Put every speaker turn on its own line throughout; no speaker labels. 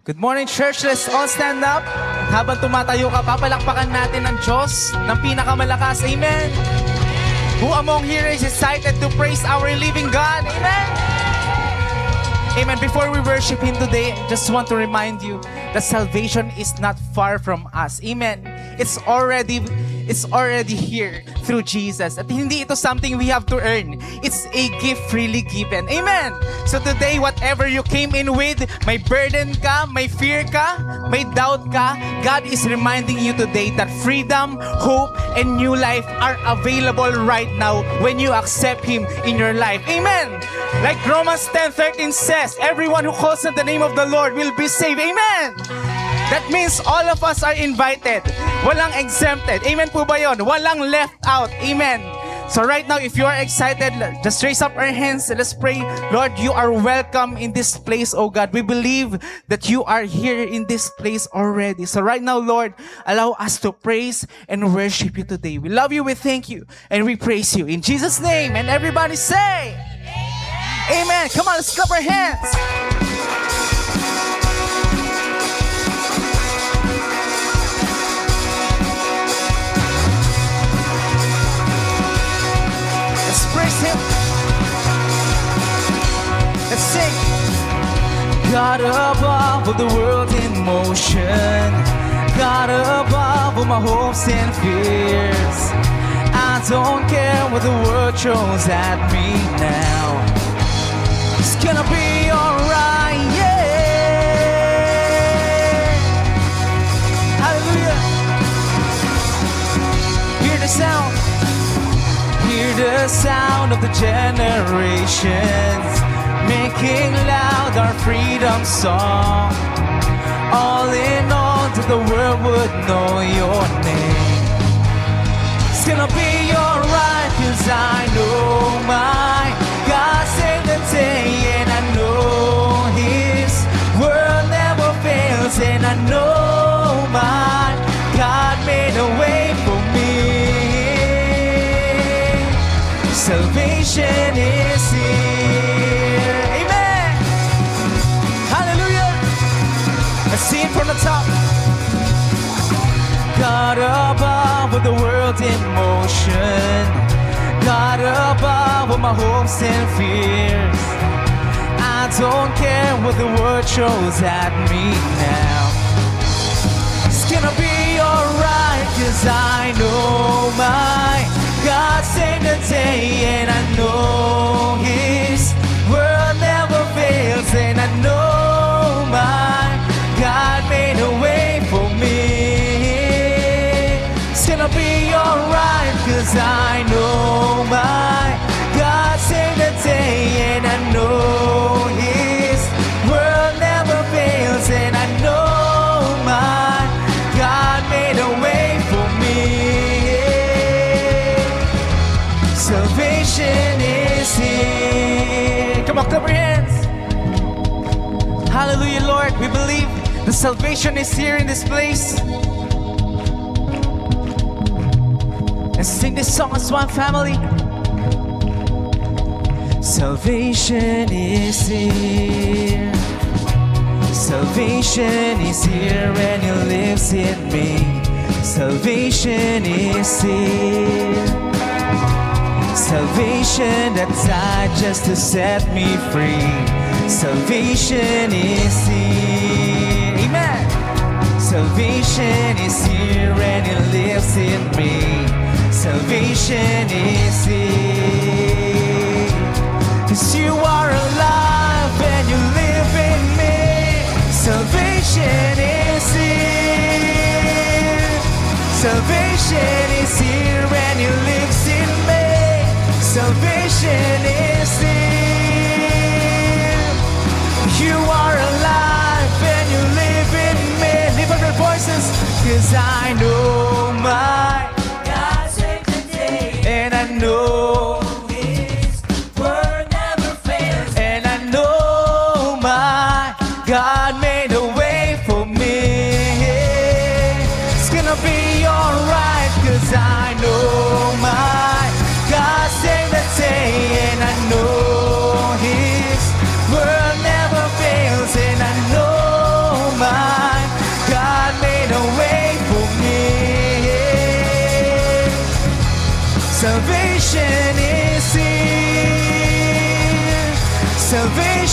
Good morning, church. Let's all stand up. Habang tumatayo ka, papalakpakan natin ang Diyos ng pinakamalakas. Amen. Who among here is excited to praise our living God? Amen. Amen. Before we worship Him today, just want to remind you that salvation is not far from us. Amen. It's already here through Jesus. At hindi ito something we have to earn. It's a gift freely given. Amen. So today, whatever you came in with, may burden ka, may fear ka, may doubt ka, God is reminding you today that freedom, hope, and new life are available right now when you accept Him in your life. Amen. Like Romans 10:13 says, everyone who calls on the name of the Lord will be saved. Amen. That means all of us are invited. Walang exempted. Amen po ba yun? Walang left out. Amen. So right now, if you are excited, just raise up our hands and let's pray. Lord, you are welcome in this place, oh God. We believe that you are here in this place already. So right now, Lord, allow us to praise and worship you today. We love you, we thank you, and we praise you. In Jesus' name, and everybody say, Amen. Come on, let's clap our hands. Praise Him. Let's sing. God above all the world in motion, God above all my hopes and fears. I don't care what the world throws at me now. It's gonna be alright, yeah. Hallelujah. Hear the sound. Hear the sound of the generations making loud our freedom song. All in all, that the world would know your name. It's gonna be alright, 'cause I know my God saved the day, and I know His word never fails, and I know my God made a way for me. Salvation is here. Amen. Hallelujah. Let's sing from the top. God above with the world in motion, God above with my hopes and fears. I don't care what the world throws at me now. It's gonna be alright, 'cause I know my God saved the day, and I know His word never fails, and I know my God made a way for me. It's gonna be alright, 'cause I know my God saved the day, and I know His word never fails, and I know my God made a way for me. Salvation is here. Come on, clap your hands. Hallelujah, Lord. We believe the salvation is here in this place. Let's sing this song as one family. Salvation is here. Salvation is here, and He lives in me. Salvation is here. Salvation that died just to set me free. Salvation is here. Amen. Salvation is here, and He lives in me. Salvation is here. 'Cause you are alive and you live in me. Salvation is here. Salvation is here, and He lives in me. Salvation is here. You are alive and you live in me. Lift up your voices, 'cause I know my God saved the day, and I know His word never fails, and I know my God made a way for me. It's gonna be alright, 'cause I know my God saved the day, and I know His word never fails, and I know my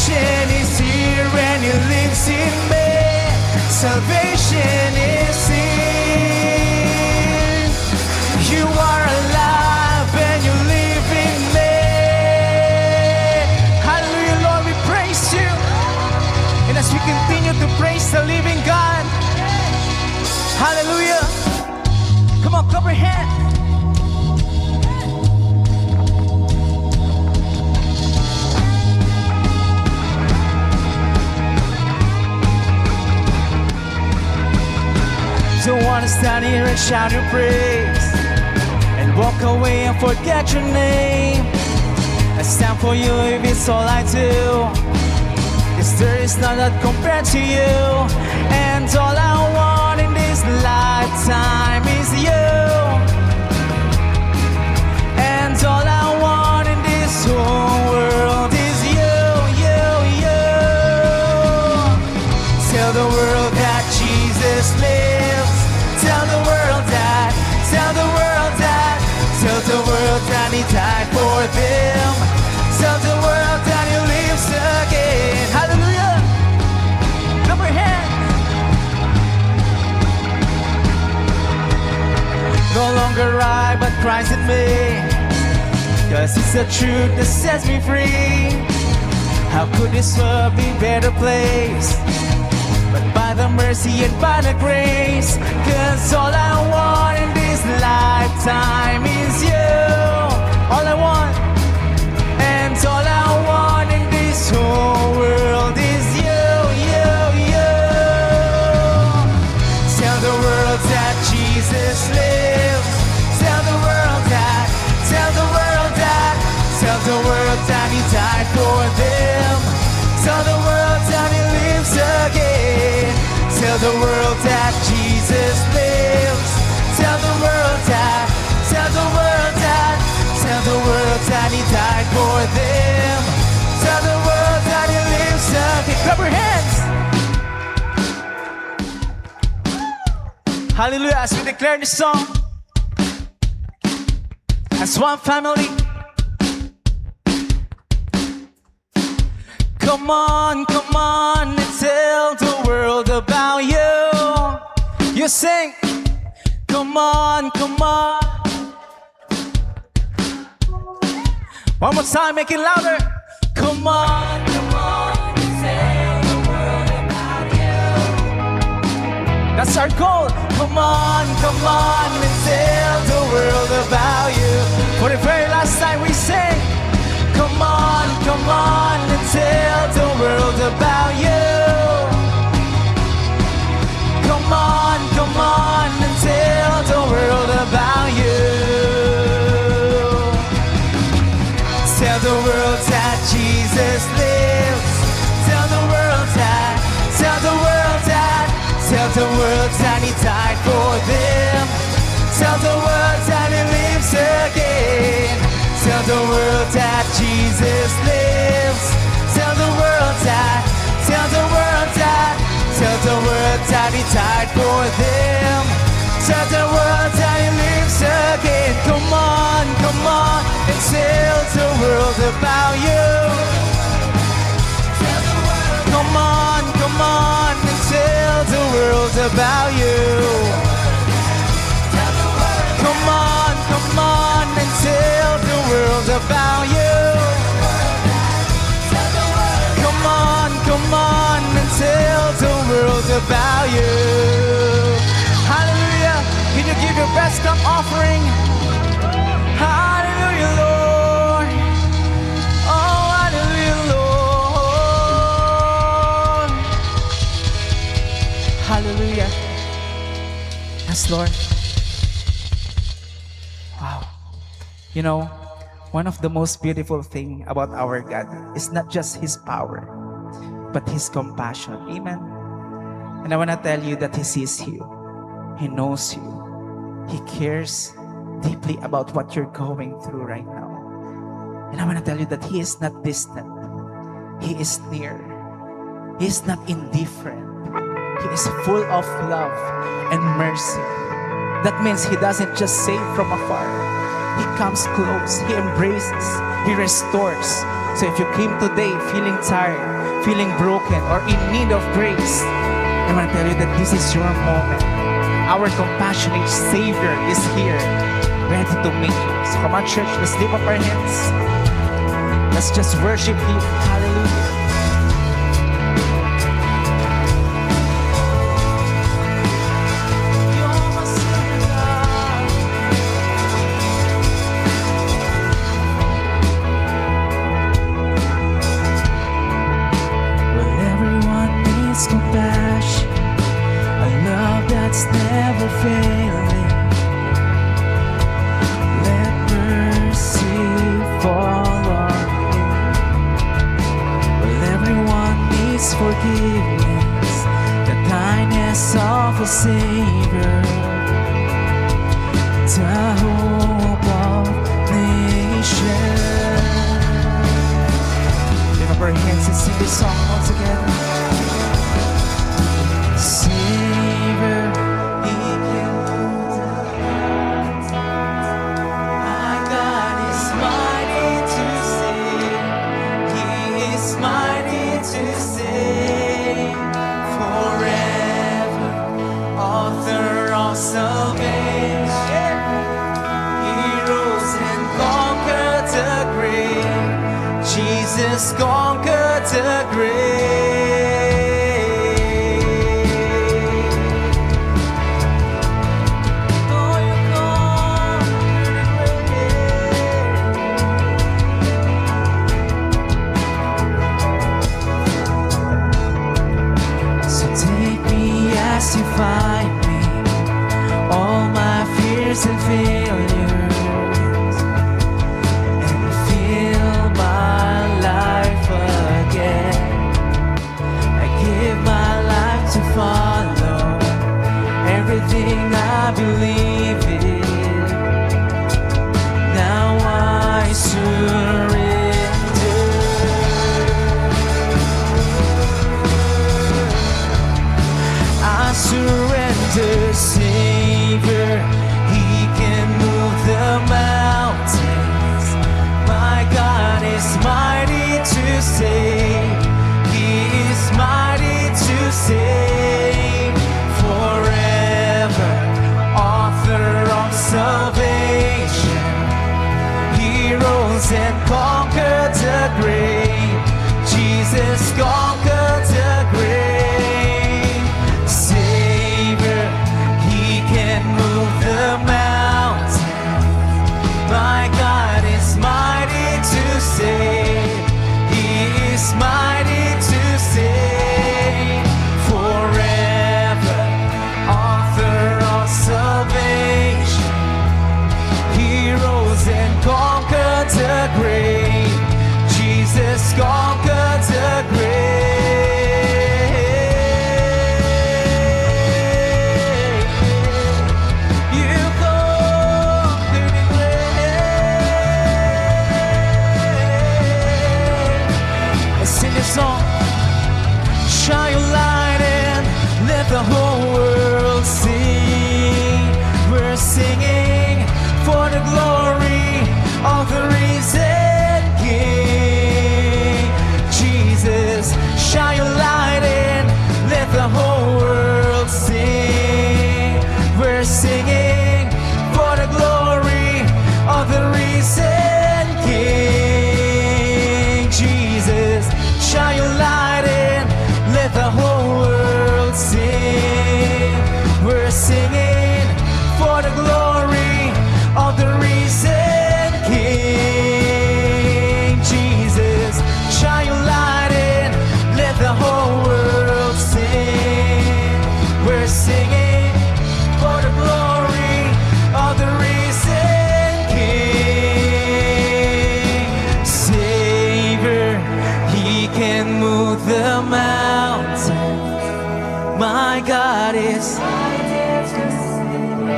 Salvation is here and He lives in me. Salvation is here. You are alive and you live in me. Hallelujah, Lord, we praise You. And as we continue to praise the living God, hallelujah. Come on, clap your hands. Don't wanna stand here and shout Your praise and walk away and forget Your name. I stand for You if it's all I do, 'cause there is none that compared to You. And all I want in this lifetime is You. And all I want in this whole world is You, You, You. Tell the world that Jesus lives. Tell the world that, tell the world that, tell the world that He died for them. Tell the world that He lives again. Hallelujah. Clap your hands. No longer I, but Christ in me, 'cause it's the truth that sets me free. How could this world be a better place? But by the mercy and by the grace, 'cause all I want in this lifetime is You. All I want, and all I want in this whole world is You, You, You. Tell the world that Jesus lives. Tell the world that, tell the world that, tell the world that He died for them. Tell the world that He lives again. Tell the world that Jesus lives. Tell the world that, tell the world that, tell the world that He died for them. Tell the world that He lives again. Clap your hands. Hallelujah, as we declare this song as one family. Come on, come on and tell the world about You. You sing, come on, come on. One more time, make it louder. Come on, come on and tell the world about You. That's our goal. Come on and tell the world about You. For the very last time we sing, come on and tell the world about You. Come on and tell the world about You. Tell the world that Jesus lives. Tell the world that, tell the world that, tell the world that He died for them. Tell the world that He lives again. Tell the world that Jesus lives. Tell the world that, tell the world that, tell the world that He died for them. Tell the world that He lives again. Come on and tell the world about You. Come on and tell the world about You. Come on and tell the world about You. Come on and tell the world about You. Hallelujah. Can you give your best cup offering? Hallelujah, Lord. Oh, hallelujah, Lord. Hallelujah. Yes, Lord. Wow. You know, one of the most beautiful thing about our God is not just His power, but His compassion. Amen. And I want to tell you that He sees you. He knows you. He cares deeply about what you're going through right now. And I want to tell you that He is not distant. He is near. He is not indifferent. He is full of love and mercy. That means He doesn't just save from afar. He comes close. He embraces. He restores. So if you came today feeling tired, feeling broken or in need of grace, I want to tell you that this is your moment. Our compassionate Savior is here, ready to meet you. So come on, church, let's lift up our hands. Let's just worship Him. Hallelujah.
Compassion, a love that's never failing. Let mercy fall on you. Well, everyone needs forgiveness, the kindness of a Savior, the hope of nations.
Lift up our hands and sing this song all together.
Savior, He can move the mountains. My God is mighty to save. He is mighty to save. Forever, author of salvation. He rose and conquered the grave. Jesus conquered the grave. You find me, all my fears and failures, and fill my life again. I give my life to follow everything I believe in. Now I surrender. Surrender, Savior, He can move the mountains. My God is mighty to save. He is mighty to save. Forever, author of salvation. He rose and conquered the grave. Jesus conquered the grave. The mountain, my God is mighty to save. He is mighty to save. Forever, author of salvation. He rose and conquered the grave. Jesus conquered the grave. Song. Shine your light and let the whole world see. We're singing for the glory of the risen King. Jesus, shine your light and let the whole world see. We're singing for the glory of the risen King. Jesus, shine your light and let the whole world sing. We're singing for the glory of the risen King. Jesus, shine your light and let the whole world sing. We're singing for the glory of the risen King. Savior, He can move the mountains. My God is mighty to save.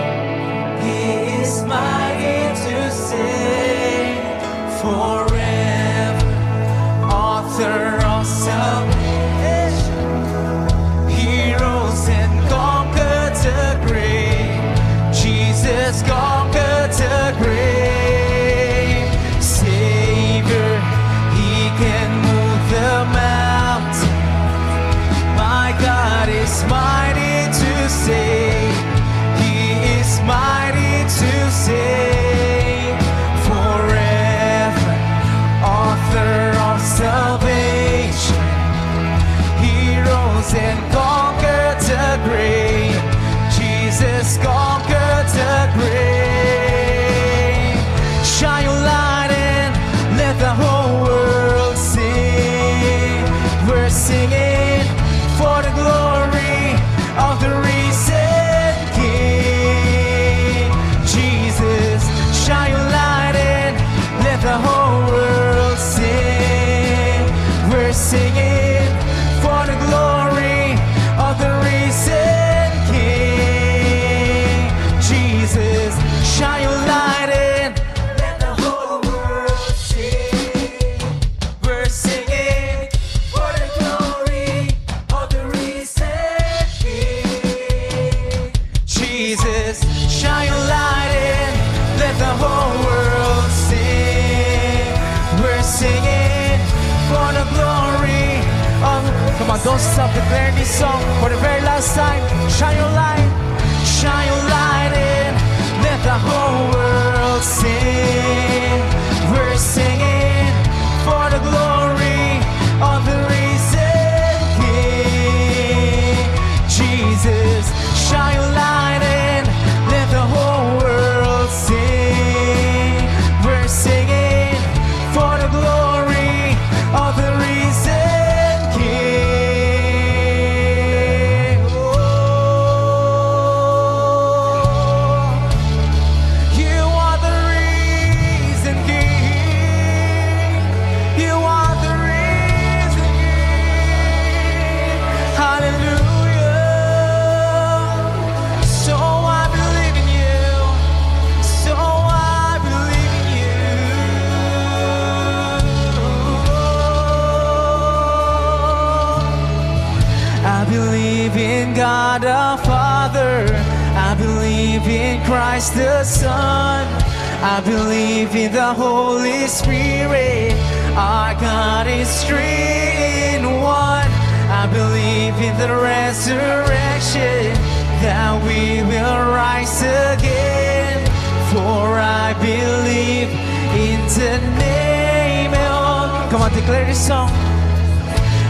He is mighty to save. Forever, author of salvation. He rose and conquered the grave. Jesus conquered the grave. Savior, He can move the mountains.
rose up, declare this song for the very last time. Shine your light,
Shine your light in, let the whole world sing. We're singing for the glory of the risen King. Jesus, shine your light in, let the whole world sing. We're singing for the glory of the risen King. Oh, you are the risen King. You are the risen King. Hallelujah. So I believe in you. So I believe in you. I believe in God the Father. I believe in Christ the Son. I believe in the Holy Spirit. Our God is three in one. I believe in the resurrection, that we will rise again. For I believe in the name of... Come on, declare this song.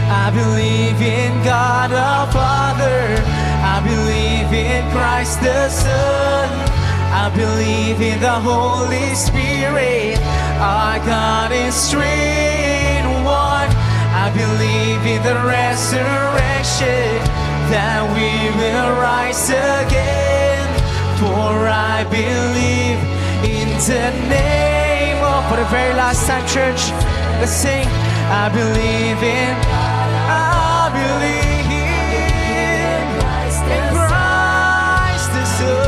I believe in God the Father. I believe in Christ the Son. I believe in the Holy Spirit. Our God is three in one. I believe in the resurrection, that we will rise again. For I believe in the name of... For the very last time, church, let's sing. I believe in... I believe in Christ the Son.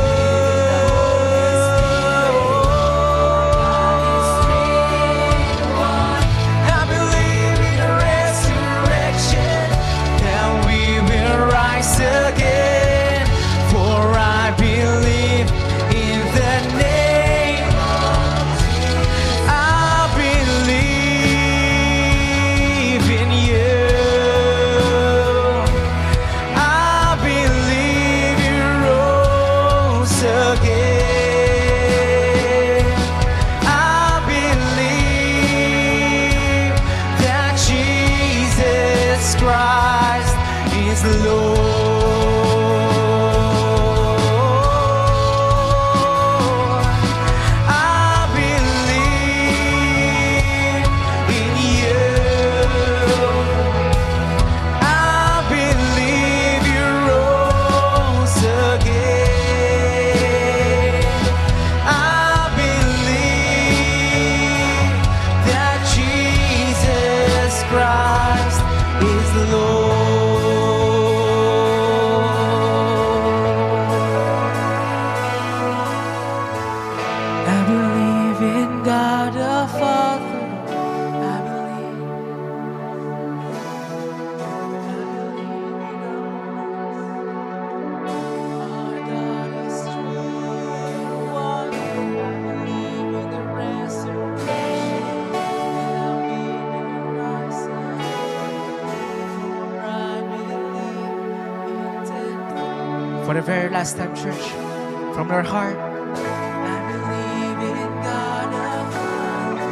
I believe in the resurrection, that we will rise again. For I believe in the name of Jesus. I believe in you. I believe you rose again. I believe that Jesus Christ is Lord. I believe in you. I believe you rose again. I believe that Jesus Christ is the Lord. I believe in God the Father. I believe. Our God is true. One. I believe in the resurrection, that we will rise again. For I believe in the... For the very last time, church, from your heart. I believe in God the Father.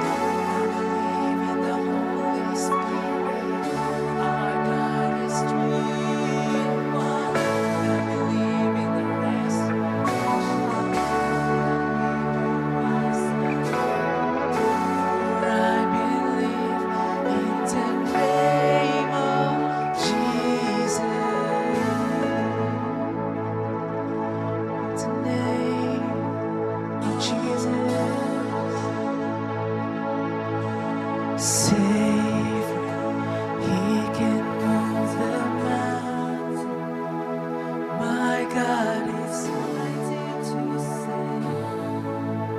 I believe in the Holy Spirit. Our God is three in one. I believe in the resurrection, for I believe in the name of Jesus. The name of Jesus. Savior, He can move the mountain. My God is mighty to save.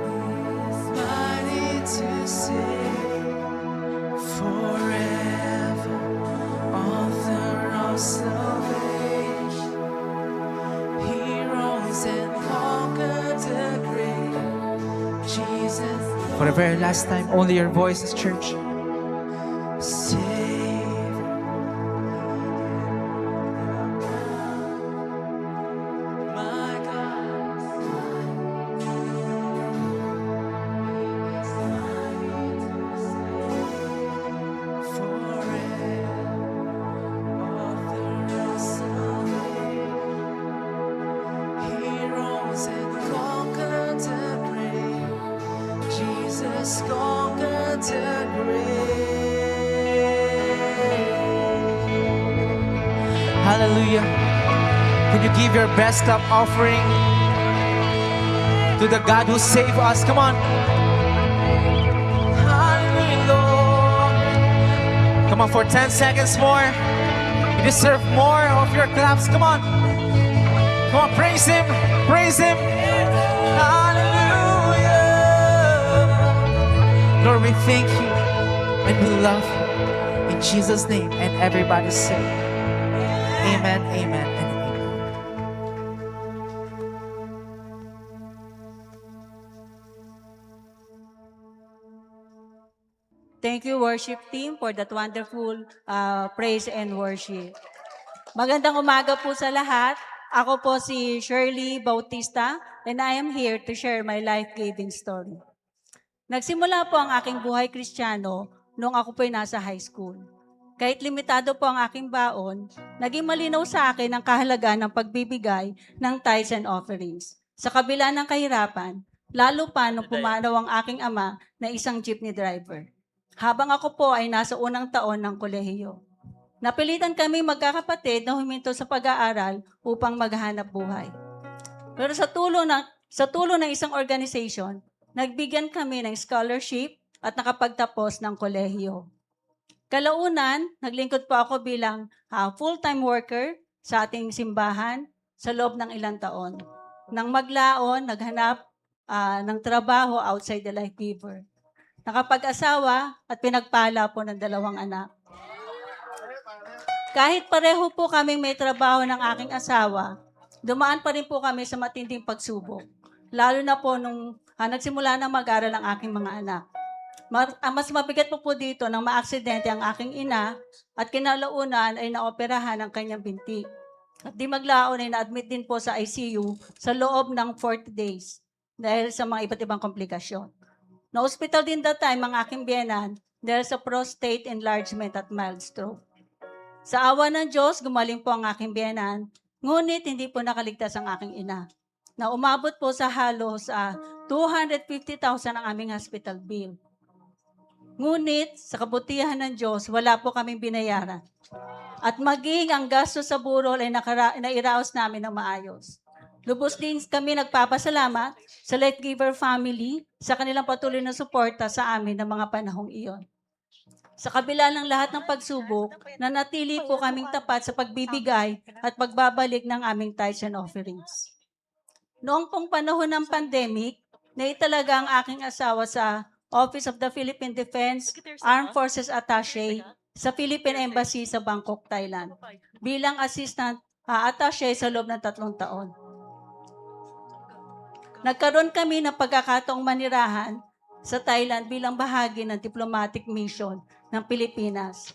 He is mighty to save. Forever, author of salvation. He rose and conquered the grave. Jesus. For the very last time, only your voices, church.
Hallelujah. Can you give your best clap offering to the God who saved us? Come on. Hallelujah, Lord. Come on, for 10 seconds more. You deserve more of your claps. Come on. Come on, praise Him. Praise Him. Hallelujah. Lord, we thank you and we love you. In Jesus' name. And everybody say, Amen, amen, and amen.
Thank you, worship team, for that wonderful praise and worship. Magandang umaga po sa lahat. Ako po si Shirley Bautista, and I am here to share my life-giving story. Nagsimula po ang aking buhay Kristiyano noong ako po'y nasa high school. Kahit limitado po ang aking baon, naging malinaw sa akin ang kahalagahan ng pagbibigay ng tithes and offerings. Sa kabila ng kahirapan, lalo pa nung pumanaw ang aking ama na isang jeepney driver. Habang ako po ay nasa unang taon ng kolehiyo. Napilitan kami magkakapatid na huminto sa pag-aaral upang maghanap buhay. Pero sa tulong ng isang organization, nagbigyan kami ng scholarship at nakapagtapos ng kolehiyo. Kalaunan, naglingkod po ako bilang full-time worker sa ating simbahan sa loob ng ilang taon. Nang maglaon, naghanap ng trabaho outside the life giver. Nakapag-asawa at pinagpala po ng 2 anak. Kahit pareho po kaming may trabaho ng aking asawa, dumaan pa rin po kami sa matinding pagsubok. Lalo na po nung nagsimula na mag-aral ang aking mga anak. Mas mabigat po dito nang maaksidente ang aking ina at kinalaunan ay naoperahan ang kanyang binti. At di maglaon ay na-admit din po sa ICU sa loob ng 40 days dahil sa mga iba't ibang komplikasyon. Na-hospital din that time ang aking biyenan dahil sa prostate enlargement at mild stroke. Sa awa ng Diyos, gumaling po ang aking biyenan, ngunit hindi po nakaligtas ang aking ina. Na umabot po sa halos 250,000 ang aming hospital bill. Ngunit sa kabutihan ng Diyos, wala po kaming binayaran. At maging ang gasto sa burol ay nairaos namin ng maayos. Lubos din kami nagpapasalamat sa Life Giver family sa kanilang patuloy na suporta sa amin ng mga panahong iyon. Sa kabila ng lahat ng pagsubok, nanatili po kaming tapat sa pagbibigay at pagbabalik ng aming tithes and offerings. Noong pong panahon ng pandemic, naitalaga ang aking asawa sa Office of the Philippine Defense Armed Forces Attaché sa Philippine Embassy sa Bangkok, Thailand, bilang assistant attaché sa loob ng 3 taon. Nagkaroon kami ng pagkakataong manirahan sa Thailand bilang bahagi ng diplomatic mission ng Pilipinas.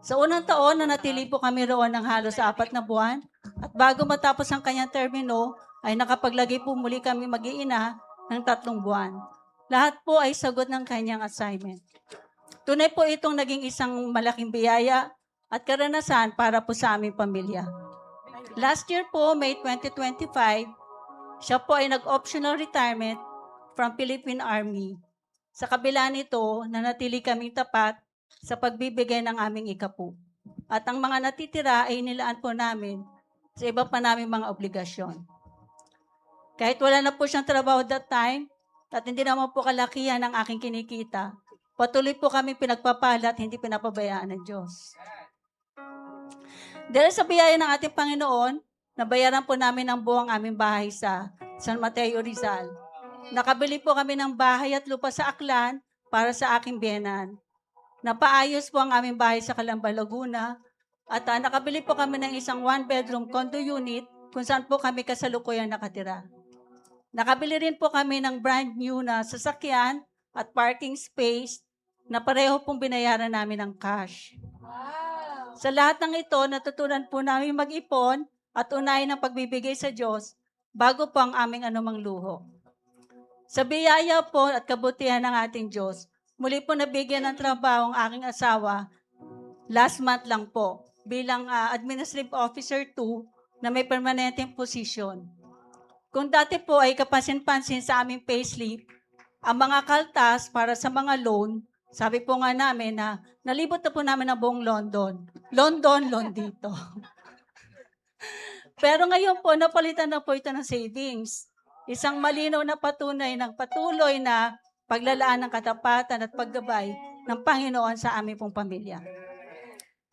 Sa unang taon, nanatili po kami roon ng halos 4 na buwan at bago matapos ang kanyang termino, ay nakapaglagay po muli kami mag-iina ng 3 buwan. Lahat po ay sagot ng kanyang assignment. Tunay po itong naging isang malaking biyaya at karanasan para po sa aming pamilya. Last year po, May 2025, siya po ay nag-optional retirement from Philippine Army. Sa kabila nito, nanatili kaming tapat sa pagbibigay ng aming ikapu. At ang mga natitira ay nilaan po namin sa iba pa naming mga obligasyon. Kahit wala na po siyang trabaho that time, at hindi naman po kalakihan ang aking kinikita, patuloy po kami pinagpapala at hindi pinapabayaan ng Diyos. Dahil sa biyaya ng ating Panginoon, nabayaran po namin ang buong aming bahay sa San Mateo, Rizal. Nakabili po kami ng bahay at lupa sa Aklan para sa aking biyenan. Napaayos po ang aming bahay sa Calamba, Laguna. At nakabili po kami ng isang 1-bedroom condo unit kung saan po kami kasalukuyang nakatira. Nakabili rin po kami ng brand new na sasakyan at parking space na pareho pong binayaran namin ng cash. Wow. Sa lahat ng ito, natutunan po namin mag-ipon at unahin ang pagbibigay sa Diyos bago po ang aming anumang luho. Sa biyaya po at kabutihan ng ating Diyos, muli po nabigyan ng trabaho ang aking asawa last month lang po bilang Administrative Officer 2 na may permanenteng position. Kung dati po ay kapansin-pansin sa aming payslip, ang mga kaltas para sa mga loan, sabi po nga namin na nalibot na po namin ang buong London. London, loan dito. Pero ngayon po, napalitan na po ito ng savings. Isang malinaw na patunay ng patuloy na paglalaan ng katapatan at paggabay ng Panginoon sa aming pong pamilya.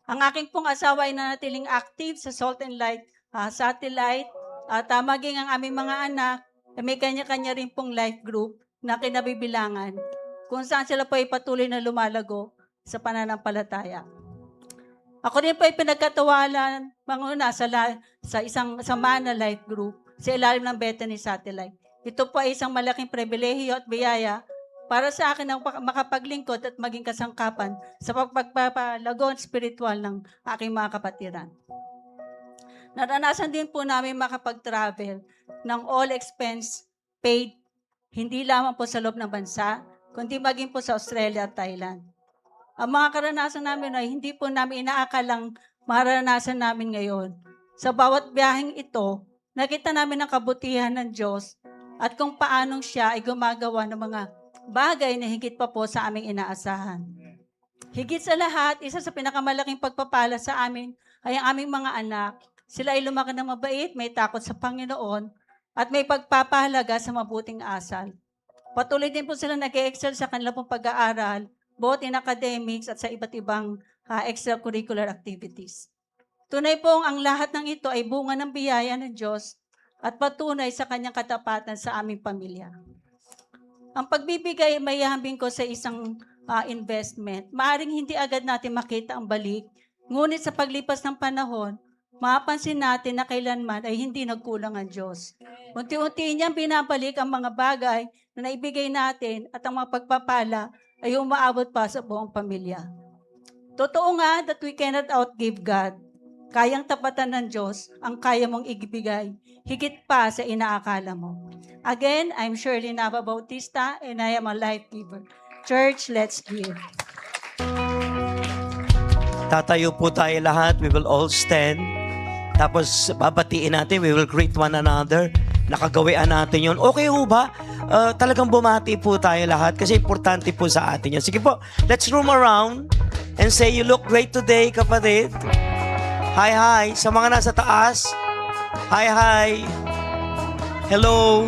Ang aking pong asawa ay nanatiling active sa Salt and Light satellite at maging ang aming mga anak, may kanya-kanya rin pong life group na kinabibilangan kung saan sila po ay patuloy na lumalago sa pananampalataya. Ako rin po ay pinagkatawalan sa isang Samana Life Group sa ilalim ng Bethany Satellite. Ito po ay isang malaking pribilehiyo at biyaya para sa akin ang makapaglingkod at maging kasangkapan sa pagpapalago spiritual ng aking mga kapatiran. Naranasan din po namin makapag-travel ng all expense paid, hindi lamang po sa loob ng bansa, kundi maging po sa Australia at Thailand. Ang mga karanasan namin ay hindi po namin inaakalang maranasan namin ngayon. Sa bawat biyaheng ito, nakita namin ang kabutihan ng Diyos at kung paanong siya ay gumagawa ng mga bagay na higit pa po sa aming inaasahan. Higit sa lahat, isa sa pinakamalaking pagpapala sa amin ay ang aming mga anak. Sila ay lumaki ng mabait, may takot sa Panginoon, at may pagpapahalaga sa mabuting asal. Patuloy din po sila nag-excel sa kanilang pong pag-aaral, both in academics at sa iba't ibang extracurricular activities. Tunay pong ang lahat ng ito ay bunga ng biyaya ng Diyos at patunay sa kanyang katapatan sa aming pamilya. Ang pagbibigay may hambing ko sa isang investment. Maaring hindi agad natin makita ang balik, ngunit sa paglipas ng panahon, mapapansin natin na kailanman ay hindi nagkulang ang Diyos. Unti-unti niyang binabalik ang mga bagay na naibigay natin at ang mga pagpapala ay umaabot pa sa buong pamilya. Totoo nga that we cannot outgive God. Kayang tapatan ng Diyos ang kaya mong ibigay, higit pa sa inaakala mo. Again, I'm Shirley Nava Bautista and I am a life giver. Church, let's give.
Tatayo po tayo lahat. We will all stand. Tapos babatiin natin. We will greet one another. Nakagawian natin yun. Okay ho ba? Talagang bumati po tayo lahat kasi importante po sa atin yan. Sige po, let's roam around and say, you look great today, kapatid. Hi, hi. Sa mga nasa taas. Hi, hi. Hello.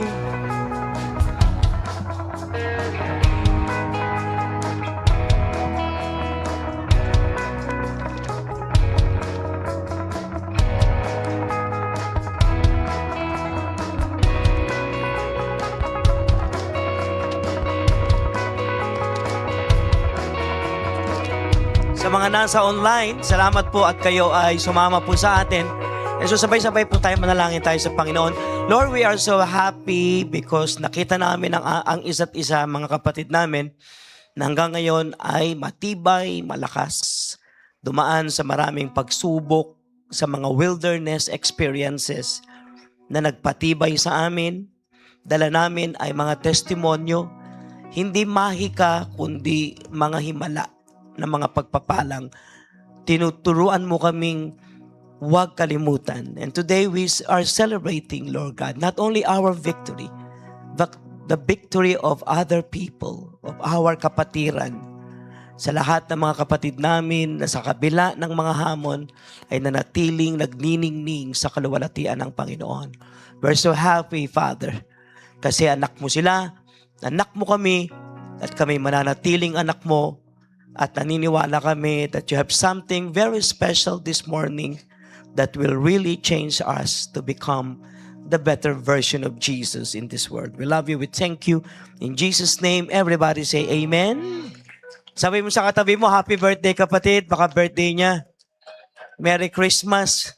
Sa mga nasa online, salamat po at kayo ay sumama po sa atin. And so sabay-sabay po tayo, manalangin tayo sa Panginoon. Lord, we are so happy because nakita namin ang isa't isa, mga kapatid namin, na hanggang ngayon ay matibay, malakas, dumaan sa maraming pagsubok, sa mga wilderness experiences na nagpatibay sa amin. Dala namin ay mga testimonyo, hindi mahika kundi mga himala na mga pagpapalang. Tinuturuan mo kaming huwag kalimutan. And today we are celebrating, Lord God, not only our victory, but the victory of other people, of our kapatiran. Sa lahat ng mga kapatid namin na sa kabila ng mga hamon ay nanatiling nagniningning sa kaluwalhatian ng Panginoon. We're so happy, Father, kasi anak mo sila, anak mo kami, at kami mananatiling anak mo. At naniniwala kami that you have something very special this morning that will really change us to become the better version of Jesus in this world. We love you. We thank you. In Jesus' name, everybody say amen. Sabi mo sa katabi mo, happy birthday kapatid. Baka birthday niya. Merry Christmas.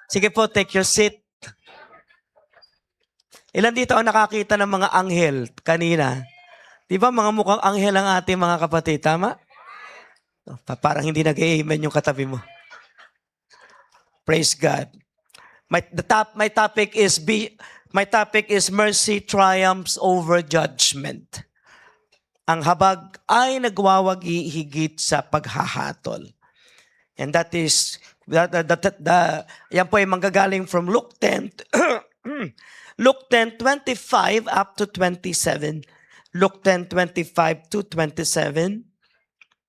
Sige po, take your seat. Ilan dito ang nakakita ng mga anghel kanina? Di ba mga mukhang anghel ang ating mga kapatid? Tama? Parang hindi nag-amen yung katabi mo. Praise God. My topic is mercy triumphs over judgment. Ang habag ay nagwawagi higit sa paghahatol. And that is, yan po ay manggagaling from Luke 10, Luke 10:25 up to 27. Luke 10:25 to 27.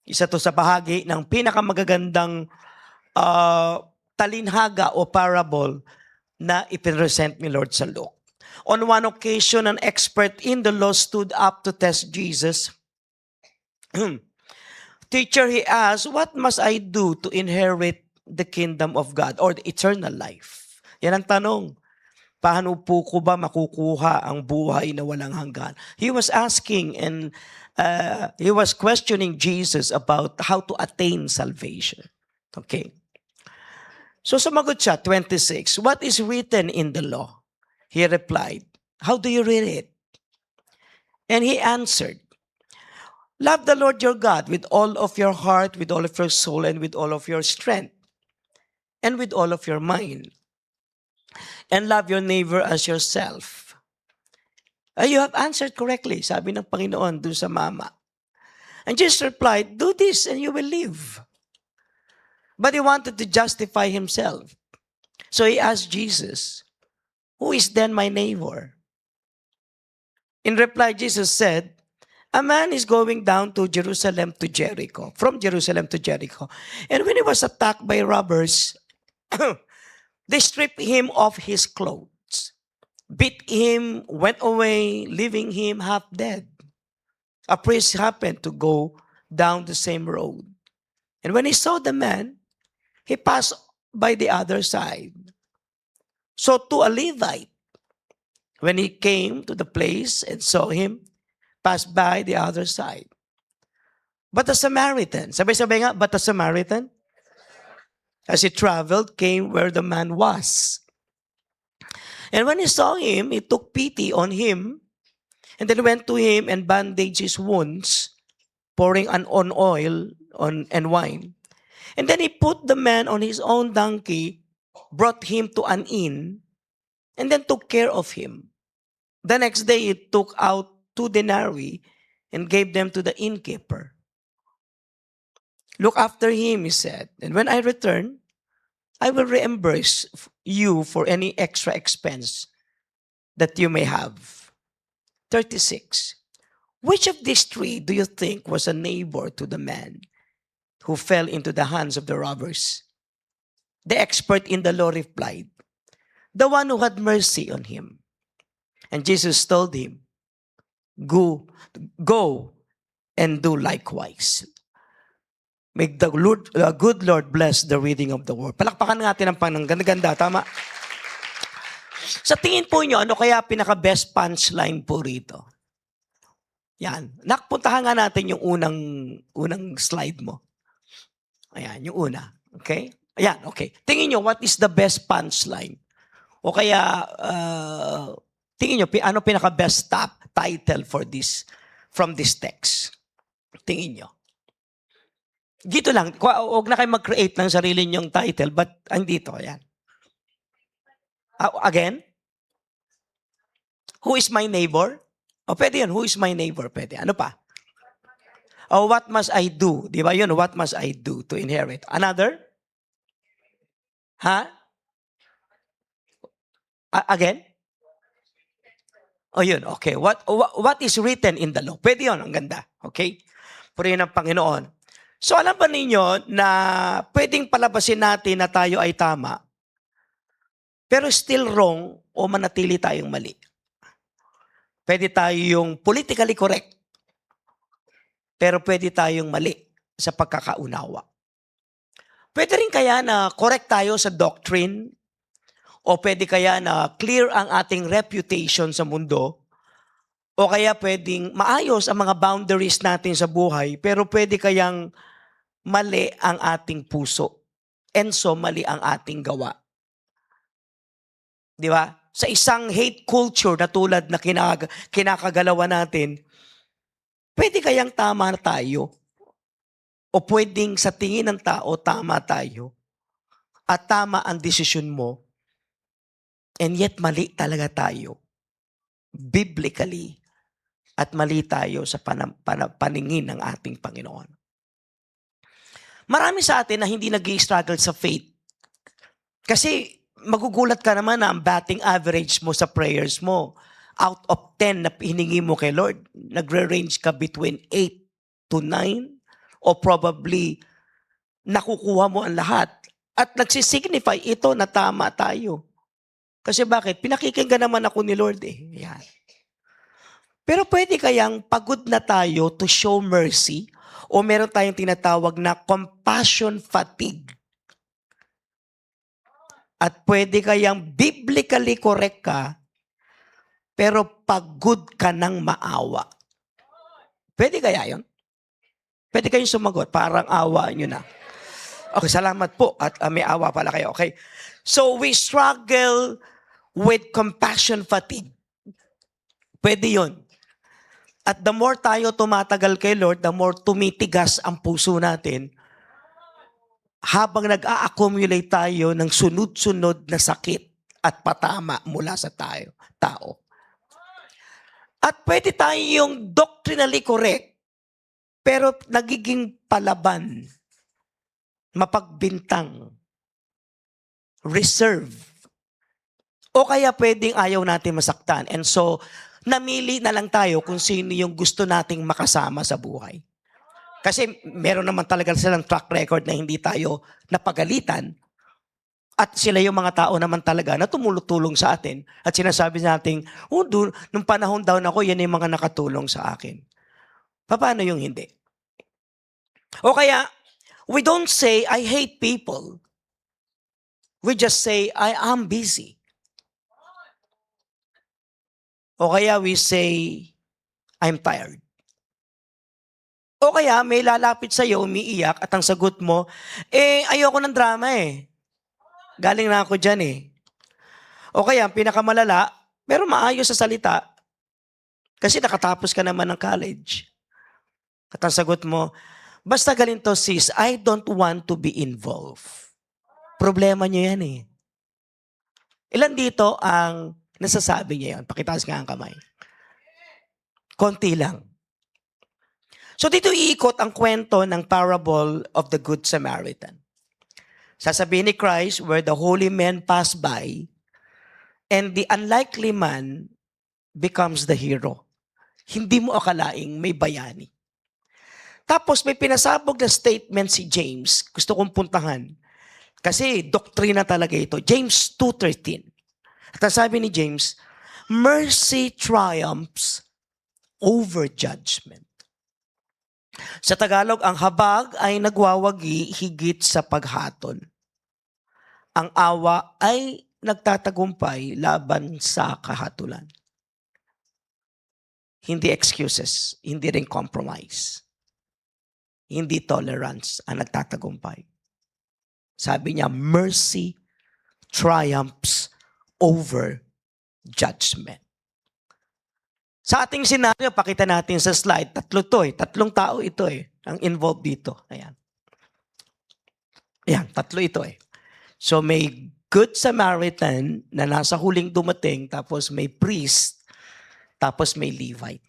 Isa to sa bahagi ng pinakamagagandang talinhaga o parable na ipinresent ni Lord sa Luke. On one occasion, an expert in the law stood up to test Jesus. Teacher, he asked, what must I do to inherit the kingdom of God or the eternal life? Yan ang tanong. Paano po ko ba makukuha ang buhay na walang hanggan? He was asking and he was questioning Jesus about how to attain salvation. Okay. So sumagot siya, 26, what is written in the law? He replied, how do you read it? And he answered, love the Lord your God with all of your heart, with all of your soul, and with all of your strength, and with all of your mind. And love your neighbor as yourself. You have answered correctly, sabi ng Panginoon dun sa mama. And Jesus replied, do this and you will live. But he wanted to justify himself. So he asked Jesus, who is then my neighbor? In reply, Jesus said, a man is going down to Jerusalem to Jericho, from Jerusalem to Jericho. And when he was attacked by robbers, they stripped him of his clothes, beat him, went away, leaving him half dead. A priest happened to go down the same road. And when he saw the man, he passed by the other side. So to a Levite, when he came to the place and saw him, passed by the other side. But the Samaritan, sabay-sabay nga, but the Samaritan, as he traveled, came where the man was. And when he saw him, he took pity on him, and then went to him and bandaged his wounds, pouring on oil and wine. And then he put the man on his own donkey, brought him to an inn, and then took care of him. The next day he took out 2 denarii and gave them to the innkeeper. Look after him, he said, and when I return, I will reimburse you for any extra expense that you may have. 36. Which of these 3 do you think was a neighbor to the man who fell into the hands of the robbers? The expert in the law replied, the one who had mercy on him. And Jesus told him, go and do likewise. May the good Lord bless the reading of the word. Palakpakan natin ang Panginoon. Ganda-ganda, tama? Sa tingin po nyo, ano kaya pinaka-best punchline po rito? Yan. Nakpuntahan nga natin yung unang slide mo. Ayan, yung una. Okay? Ayan, okay. Tingin nyo, what is the best punchline? O kaya, tingin nyo, ano pinaka-best title for this, from this text? Tingin nyo. Dito lang, huwag na kayo mag-create ng sarili nyong title, but andito, ayan. Again? Who is my neighbor? O pwede yun, who is my neighbor? Pwede. Ano pa? O what must I do? Di ba yun? What must I do to inherit? Another? Ha? Again? O yun, okay. What is written in the law? Pwede yun, ang ganda. Okay? Purihin ng Panginoon. So alam ba ninyo na pwedeng palabasin natin na tayo ay tama, pero still wrong o manatili tayong mali? Pwede tayong politically correct, pero pwede tayong mali sa pagkakaunawa. Pwede rin kaya na correct tayo sa doctrine, o pwede kaya na clear ang ating reputation sa mundo, o kaya pwedeng maayos ang mga boundaries natin sa buhay, pero pwede kayang mali ang ating puso. And so, mali ang ating gawa. Di ba? Sa isang hate culture na tulad na kinakagalawan natin, pwede kayang tama tayo. O pwedeng sa tingin ng tao, tama tayo. At tama ang desisyon mo. And yet, mali talaga tayo. Biblically. At mali tayo sa paningin ng ating Panginoon. Marami sa atin na hindi nag-i-struggle sa faith. Kasi magugulat ka naman na ang batting average mo sa prayers mo, out of 10 na hiningi mo kay Lord, nagre-range ka between 8 to 9 o probably nakukuha mo ang lahat At nagsisignify ito na tama tayo. Kasi bakit? Pinakikinggan naman ako ni Lord eh. Yan. Pero pwede kayang pagod na tayo to show mercy o meron tayong tinatawag na compassion fatigue. At pwede kayang biblically correct ka pero pagod ka ng maawa. Pwede kaya yun? Pwede kayong sumagot, parang awa nyo na. Okay, salamat po at may awa pala kayo. Okay. So we struggle with compassion fatigue. Pwede yun. At the more tayo tumatagal kay Lord, the more tumitigas ang puso natin habang nag-a-accumulate tayo ng sunod-sunod na sakit at patama mula sa tao. At pwede tayong doctrinally correct, pero nagiging palaban, mapagbintang, reserve, o kaya pwedeng ayaw natin masaktan. And so, namili na lang tayo kung sino yung gusto nating makasama sa buhay. Kasi meron naman talaga silang track record na hindi tayo napagalitan at sila yung mga tao naman talaga na tumulong sa atin at sinasabi natin, nung panahon daw ako, yan yung mga nakatulong sa akin. Paano yung hindi? O kaya, we don't say, I hate people. We just say, I am busy. O kaya we say, I'm tired. O kaya may lalapit sa'yo, umiiyak, at ang sagot mo, ayoko ng drama eh. Galing na ako dyan eh. O kaya, pinakamalala, pero maayos sa salita, kasi nakatapos ka naman ng college. At ang sagot mo, basta ganito sis, I don't want to be involved. Problema nyo yan eh. Ilan dito ang nasasabi niya yun? Pakitaas nga ang kamay. Konti lang. So dito iikot ang kwento ng parable of the Good Samaritan. Sasabihin ni Christ, where the holy man passed by, and the unlikely man becomes the hero. Hindi mo akalaing may bayani. Tapos may pinasabog na statement si James, gusto kong puntahan. Kasi doktrina talaga ito. James 2:13. At sabi ni James, mercy triumphs over judgment. Sa Tagalog, ang habag ay nagwawagi higit sa paghatol. Ang awa ay nagtatagumpay laban sa kahatulan. Hindi excuses, hindi rin compromise. Hindi tolerance ang nagtatagumpay. Sabi niya, mercy triumphs over judgment. Sa ating senaryo, pakita natin sa slide, tatlong tao ito ang involved dito. Ayan. Ayan, tatlo ito So may Good Samaritan na nasa huling dumating, tapos may priest, tapos may Levite.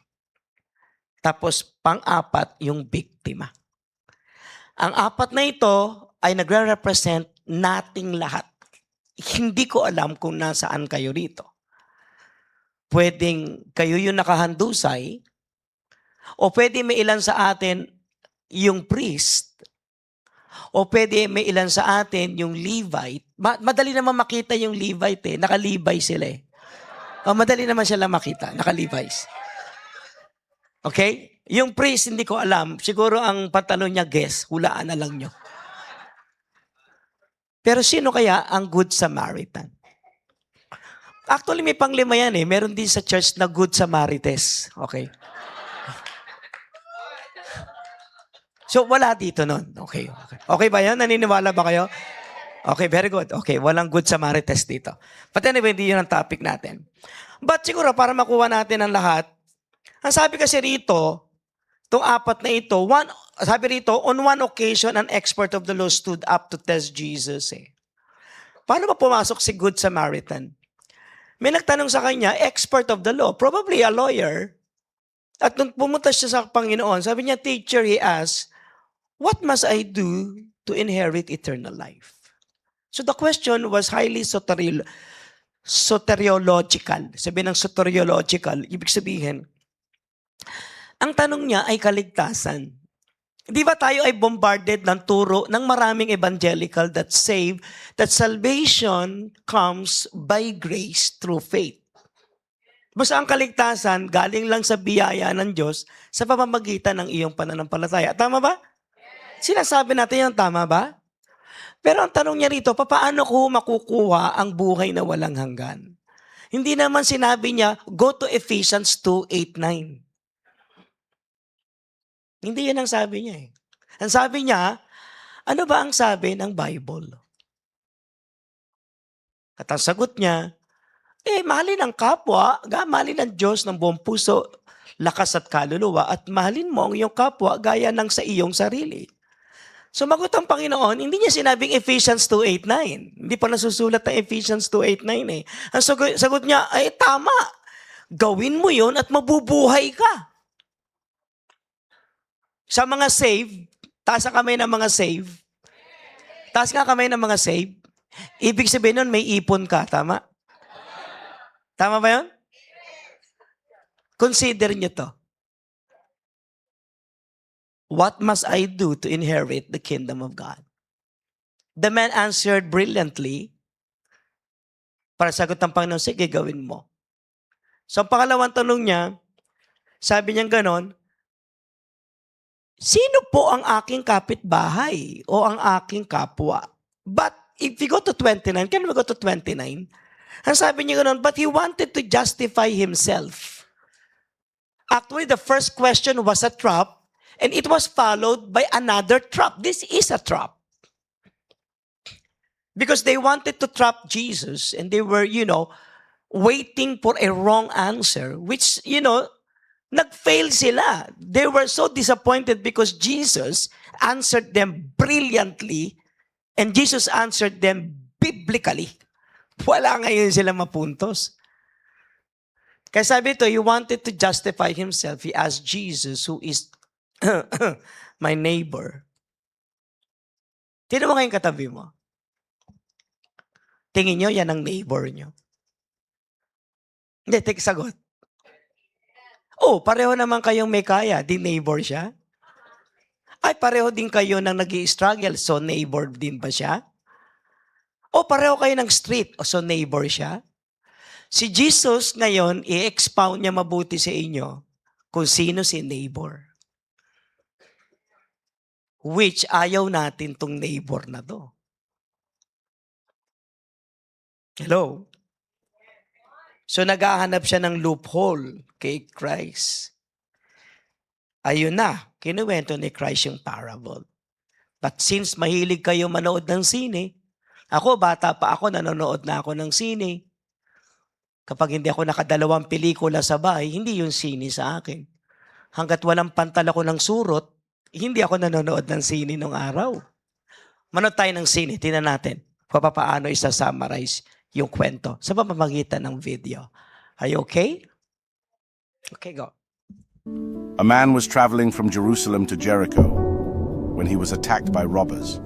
Tapos pang-apat yung biktima. Ang apat na ito ay nagre-represent nating lahat. Hindi ko alam kung nasaan kayo rito. Pwedeng kayo yung nakahandusay, o pwede may ilan sa atin yung priest, o pwede may ilan sa atin yung Levite. Madali naman makita yung Levite Naka-Levi sila madali naman sila makita. Naka-Levi's. Okay? Yung priest, hindi ko alam. Siguro ang pantalon niya, guess. Hulaan na lang nyo. Pero sino kaya ang Good Samaritan? Actually, may panglima yan Meron din sa church na Good Samarites. Okay? So, wala dito nun. Okay. Okay ba yan? Naniniwala ba kayo? Okay, very good. Okay, walang Good Samarites dito. But anyway, hindi yun ang topic natin. But siguro, para makuha natin ang lahat, ang sabi kasi rito, itong apat na ito, sabi rito, on one occasion, an expert of the law stood up to test Jesus. Paano ba pumasok si Good Samaritan? May nagtanong sa kanya, expert of the law, probably a lawyer. At nung pumunta siya sa Panginoon, sabi niya, teacher, he asked, what must I do to inherit eternal life? So the question was highly soteriological. Sabi ng soteriological, ibig sabihin, ang tanong niya ay kaligtasan. Di ba tayo ay bombarded ng turo ng maraming evangelical that salvation comes by grace through faith. Basta ang kaligtasan galing lang sa biyaya ng Diyos sa pamamagitan ng iyong pananampalataya. Tama ba? Sinasabi natin yung tama ba? Pero ang tanong niya rito, paano ko makukuha ang buhay na walang hanggan? Hindi naman sinabi niya, go to Ephesians 2:8-9. Hindi yan ang sabi niya eh. Ang sabi niya, ano ba ang sabi ng Bible? At ang sagot niya, mahalin ang kapwa, mahalin ang Diyos ng buong puso, lakas at kaluluwa, at mahalin mo ang iyong kapwa gaya ng sa iyong sarili. Sumagot ang Panginoon, hindi niya sinabing Ephesians 2:8-9. Hindi pa nasusulat ng Ephesians 2:8-9 eh. Ang sagot niya, tama. Gawin mo yun at mabubuhay ka. Sa mga save, taas ang kamay ng mga save. Taas nga kamay ng mga save. Ibig sabihin nun, may ipon ka, tama? Tama ba yun? Consider nyo to. What must I do to inherit the kingdom of God? The man answered brilliantly. Para sagot ng Panginoon, sige, gawin mo. So, ang pangalawang tanong niya, sabi niya ganon, sino po ang aking kapitbahay o ang aking kapwa? But if you go to 29, can we go to 29? Ang sabi niya ganon, but he wanted to justify himself. Actually, the first question was a trap, and it was followed by another trap. This is a trap. Because they wanted to trap Jesus, and they were, waiting for a wrong answer, which, nag-fail sila. They were so disappointed because Jesus answered them brilliantly, and Jesus answered them biblically. Wala ngayon sila mapuntos. Kaya sabi ito, he wanted to justify himself. He asked Jesus, who is my neighbor. Tingnan mo ngayon katabi mo. Tingin nyo, yan ang neighbor nyo. Hindi, sagot. Pareho naman kayong may kaya. Di neighbor siya? Ay, pareho din kayo nang nag-i-struggle. So, neighbor din ba siya? Pareho kayo ng street. So, neighbor siya? Si Jesus ngayon, i-expound niya mabuti sa inyo kung sino si neighbor. Which ayaw natin tong neighbor na to. Hello? So naghahanap siya ng loophole kay Christ. Ayun na, kinuwento ni Christ yung parable. But since mahilig kayo manood ng sine, ako, bata pa ako, nanonood na ako ng sine. Kapag hindi ako nakadalawang pelikula sa bahay, hindi yung sine sa akin. Hanggat walang pantal ako ng surot, hindi ako nanonood ng sine nung araw. Manood tayo ng sine, tingnan natin paano isa-summarize yung kwento sa pamamagitan ng video. Are you okay? Okay, go.
A man was traveling from Jerusalem to Jericho when he was attacked by robbers.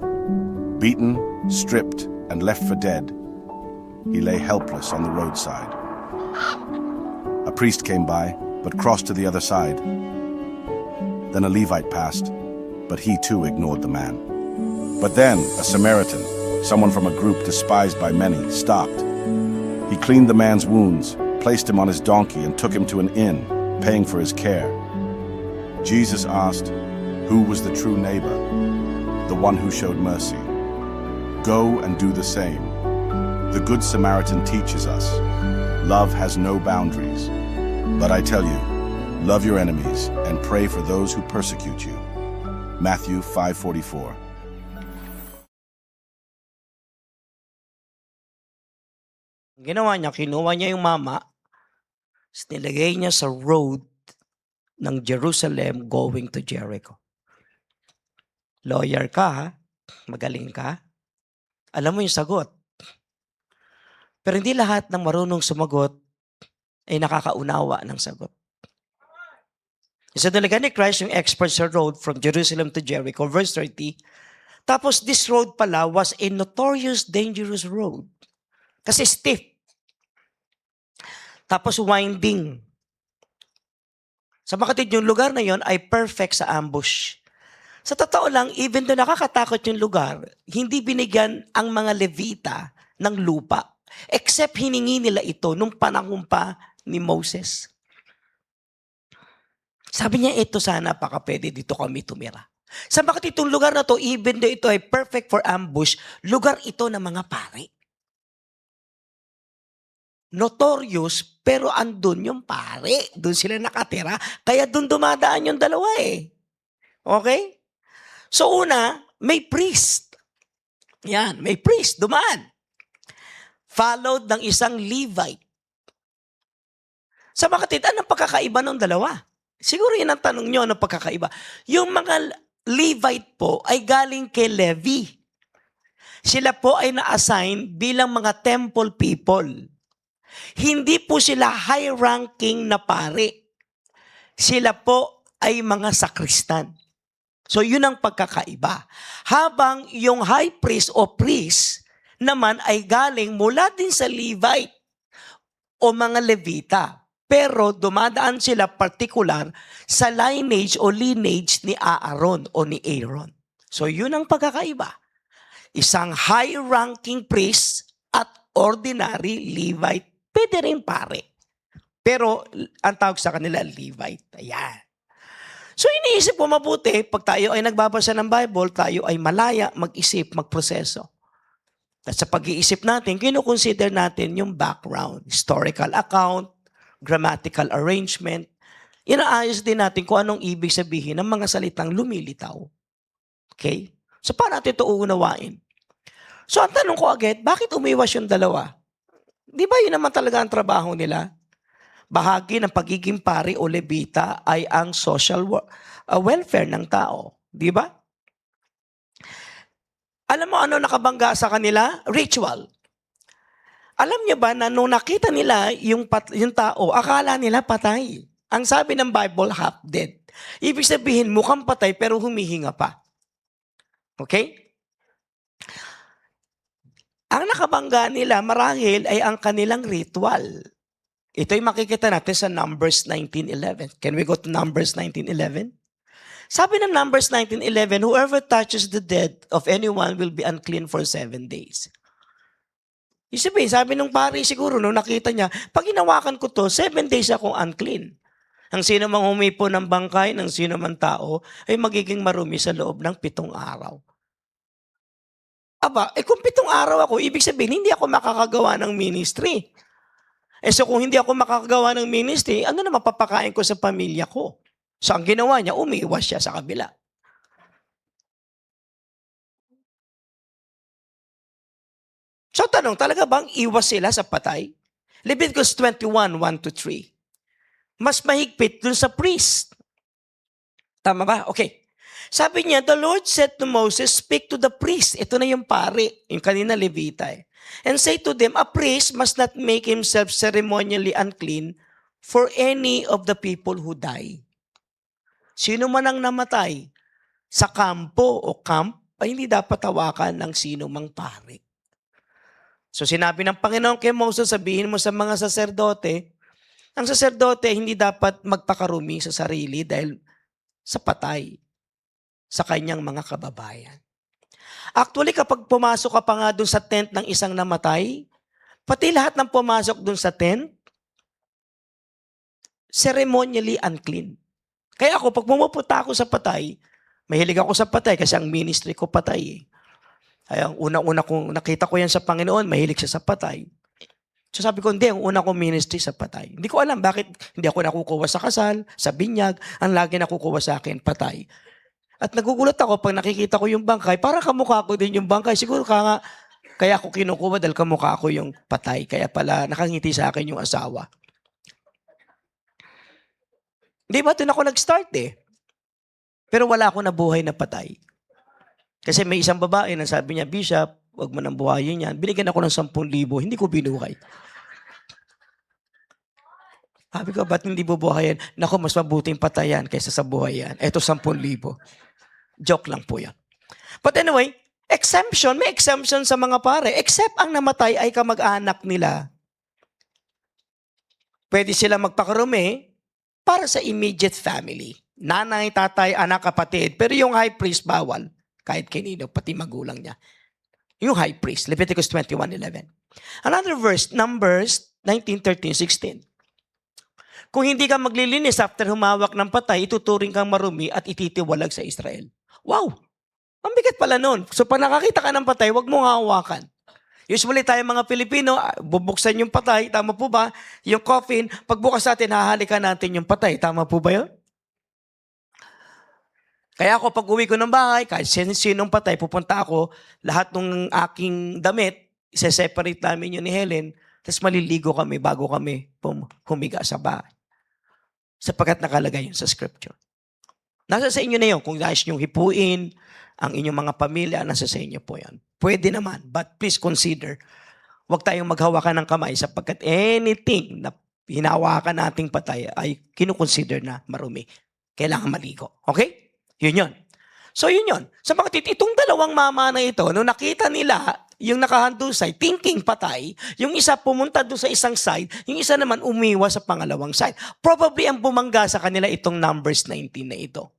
Beaten, stripped, and left for dead, he lay helpless on the roadside. A priest came by, but crossed to the other side. Then a Levite passed, but he too ignored the man. But then a Samaritan, someone from a group despised by many, stopped. He cleaned the man's wounds, placed him on his donkey, and took him to an inn, paying for his care. Jesus asked, who was the true neighbor? The one who showed mercy. Go and do the same. The Good Samaritan teaches us, love has no boundaries. But I tell you, love your enemies and pray for those who persecute you. Matthew 5:44.
Ginawa niya, kinuha niya yung mama, nilagay niya sa road ng Jerusalem going to Jericho. Lawyer ka, ha? Magaling ka. Alam mo yung sagot. Pero hindi lahat ng marunong sumagot ay nakakaunawa ng sagot. So nilagay ni Christ yung expert sa road from Jerusalem to Jericho, verse 30. Tapos this road pala was a notorious dangerous road. Kasi stiff. Tapos winding. Sa makatid yung lugar na yon ay perfect sa ambush. Sa totoo lang, even though nakakatakot yung lugar, hindi binigyan ang mga Levita ng lupa. Except hiningi nila ito nung panahon pa ni Moses. Sabi niya, ito sana baka pwede dito kami tumira. Sa bakit itong lugar na to, even though ito ay perfect for ambush, lugar ito ng mga pari. Notorious, pero andun yung pari. Doon sila nakatira. Kaya doon dumadaan yung dalawa eh. Okay? So una, may priest. Yan, may priest, dumaan. Followed ng isang Levite. Sa bakit anong pagkakaiba ng dalawa? Siguro yun ang tanong nyo, anong pagkakaiba? Yung mga Levite po ay galing kay Levi. Sila po ay na-assign bilang mga temple people. Hindi po sila high-ranking na pari. Sila po ay mga sakristan. So yun ang pagkakaiba. Habang yung high priest o priest naman ay galing mula din sa Levite o mga Levita. Pero dumadaan sila particular sa lineage o lineage ni Aaron o ni Aaron. So yun ang pagkakaiba. Isang high-ranking priest at ordinary Levite, pwede rin pare. Pero ang tawag sa kanila Levite. Ayan. So iniisip ko mabuti, pag tayo ay nagbabasa ng Bible, tayo ay malaya mag-isip, magproseso. At sa pag-iisip natin, kinukonsider natin yung background, historical account, grammatical arrangement. Inaayos din natin kung anong ibig sabihin ng mga salitang lumilitaw. Okay? So paano natin ito uunawain? So ang tanong ko agad, bakit umiwas yung dalawa? Di ba yun naman talaga ang trabaho nila? Bahagi ng pagiging pari o Levita ay ang social welfare ng tao. Di ba? Alam mo ano nakabangga sa kanila? Ritual. Alam niyo ba na nung nakita nila yung tao, akala nila patay. Ang sabi ng Bible, half dead. Ibig sabihin, mukhang patay pero humihinga pa. Okay? Ang nakabangga nila marahil ay ang kanilang ritual. Ito'y makikita natin sa Numbers 19:11. Can we go to Numbers 19:11? Sabi ng Numbers 19:11, whoever touches the dead of anyone will be unclean for 7 days. Isipin, sabi nung pari siguro, nung nakita niya, pag hinawakan ko to, 7 days akong unclean. Ang sino mang humipo ng bangkay, ng sino man tao, ay magiging marumi sa loob ng 7 araw. Aba, kung 7 araw ako, ibig sabihin, hindi ako makakagawa ng ministry. So kung hindi ako makakagawa ng ministry, ano na mapapakain ko sa pamilya ko? So ang ginawa niya, umiwas siya sa kabila. So tanong, talaga bang iwas sila sa patay? Leviticus 21:1-3. Mas mahigpit dun sa priest. Tama ba? Okay. Sabi niya, the Lord said to Moses, speak to the priest. Ito na yung pari, yung kanina Levita. And say to them, a priest must not make himself ceremonially unclean for any of the people who die. Sino man ang namatay sa kampo o camp, ay hindi dapat tawakan ng sino mang pari. So sinabi ng Panginoon kay Moses, sabihin mo sa mga saserdote, ang saserdote hindi dapat magpakarumi sa sarili dahil sa patay sa kanyang mga kababayan. Actually, kapag pumasok ka pa nga dun sa tent ng isang namatay, pati lahat ng pumasok dun sa tent, ceremonially unclean. Kaya ako, pag pumupunta ako sa patay, mahilig ako sa patay kasi ang ministry ko patay eh. Ay, ang una-una kong nakita ko yan sa Panginoon, mahilig siya sa patay. So sabi ko, hindi, ang una kong ministry sa patay. Hindi ko alam bakit hindi ako nakukuha sa kasal, sa binyag, ang lagi nakukuha sa akin, patay. At nagugulat ako pag nakikita ko yung bangkay, para kamukha ko din yung bangkay. Siguro kaya ako kinukuha dahil kamukha ko yung patay. Kaya pala nakangiti sa akin yung asawa. Di ba, doon ako nag-start eh. Pero wala ako nabuhay na patay. Kasi may isang babae na sabi niya, Bishop, wag mo nang buhayin yan. Binigyan ako ng 10,000, hindi ko binuhay. Sabi ko, ba't hindi bubuhayin? Naku, mas mabuting patayan kaysa sa buhayan. Eto 10,000. Joke lang po yan. But anyway, exemption, may exemption sa mga pare. Except ang namatay ay kamag-anak nila. Pwede sila magpakarumi para sa immediate family. Nanay, tatay, anak, kapatid. Pero yung high priest, bawal. Kahit kanino, pati magulang niya. Yung high priest, Leviticus 21:11. Another verse, Numbers 19:13-16. Kung hindi ka maglilinis after humawak ng patay, ituturing kang marumi at ititiwalag sa Israel. Wow! Ang bigat pala nun. So pag nakakita ka ng patay, huwag mong hawakan. Usually tayo mga Pilipino, bubuksan yung patay, tama po ba? Yung coffin, pagbukas natin, hahalikan natin yung patay. Tama po ba yun? Kaya ako, pag uwi ko ng bahay, kahit sinong patay, pupunta ako, lahat ng aking damit, isa-separate namin yun ni Helen, tapos maliligo kami bago kami humiga sa bahay. Sapagkat nakalagay yun sa scripture. Nasa sa inyo na yun. Kung nais niyong hipuin ang inyong mga pamilya, nasa sa inyo po yan. Pwede naman, but please consider, huwag tayong maghawakan ng kamay sapagkat anything na hinawakan nating patay ay kinukonsider na marumi. Kailangan maligo. Okay? Yun yun. So yun yun. Sa mga itong dalawang mama na ito, nung nakita nila yung nakahandusay, thinking patay, yung isa pumunta doon sa isang side, yung isa naman umiwas sa pangalawang side. Probably ang bumangga sa kanila itong Numbers 19 na ito.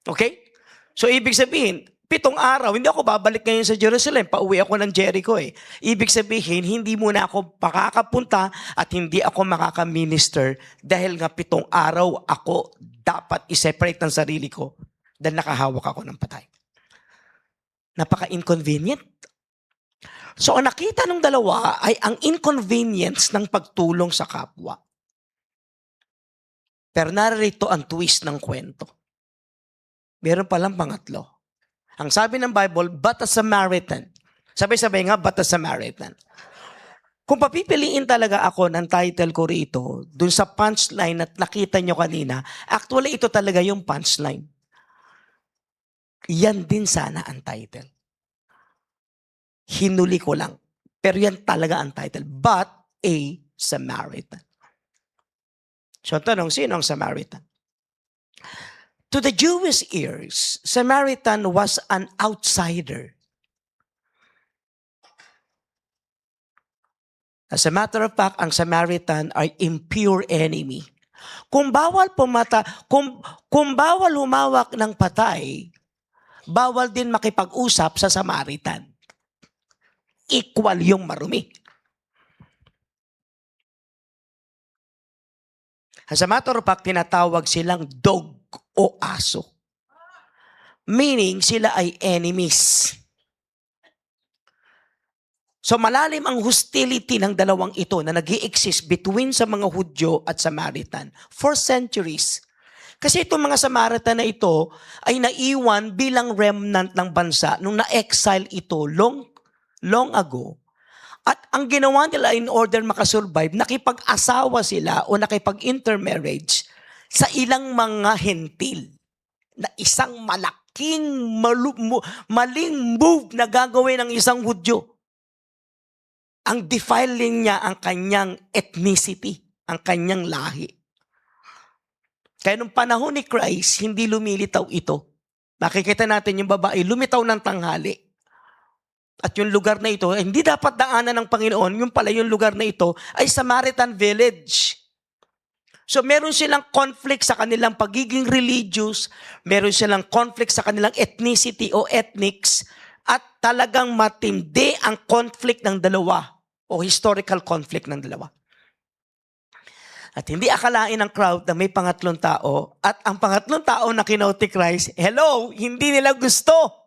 Okay? So ibig sabihin, 7 araw, hindi ako babalik ngayon sa Jerusalem, pauwi ako ng Jericho eh. Ibig sabihin, hindi muna ako makakapunta at hindi ako makaka-minister dahil nga 7 araw ako dapat i-separate ng sarili ko dahil nakahawak ako ng patay. Napaka-inconvenient. So ang nakita ng dalawa ay ang inconvenience ng pagtulong sa kapwa. Pero narito ang twist ng kwento. Meron palang pangatlo. Ang sabi ng Bible, but a Samaritan. Sabay-sabay nga, but a Samaritan. Kung papipiliin talaga ako ng title ko rito, dun sa punchline at nakita nyo kanina, actually ito talaga yung punchline. Yan din sana ang title. Hinuli ko lang. Pero yan talaga ang title. But a Samaritan. So tanong, sino ang Samaritan? To the Jewish ears, Samaritan was an outsider. As a matter of fact, ang Samaritan ay impure enemy. Kung bawal humawak ng patay, bawal din makipag-usap sa Samaritan. Equal yung marumi. As a matter of fact, tinatawag silang dog o aso. Meaning, sila ay enemies. So malalim ang hostility ng dalawang ito na nag-i-exist between sa mga Hudyo at Samaritan for centuries. Kasi itong mga Samaritan na ito ay naiwan bilang remnant ng bansa nung na-exile ito long ago. At ang ginawa nila in order makasurvive, nakipag-asawa sila o nakipag-intermarriage sa ilang mga hentil na isang malaking maling move na gagawin ng isang Hudyo. Ang defiling niya ang kanyang ethnicity, ang kanyang lahi. Kaya nung panahon ni Christ, hindi lumilitaw ito. Nakikita natin yung babae, lumitaw ng tanghali. At yung lugar na ito, hindi dapat daanan ng Panginoon, yung pala yung lugar na ito ay Samaritan village. So meron silang conflict sa kanilang pagiging religious, meron silang conflict sa kanilang ethnicity o ethnics, at talagang matindi ang conflict ng dalawa o historical conflict ng dalawa. At hindi akalain ng crowd na may pangatlong tao, at ang pangatlong tao na kinauti Christ, hello, hindi nila gusto.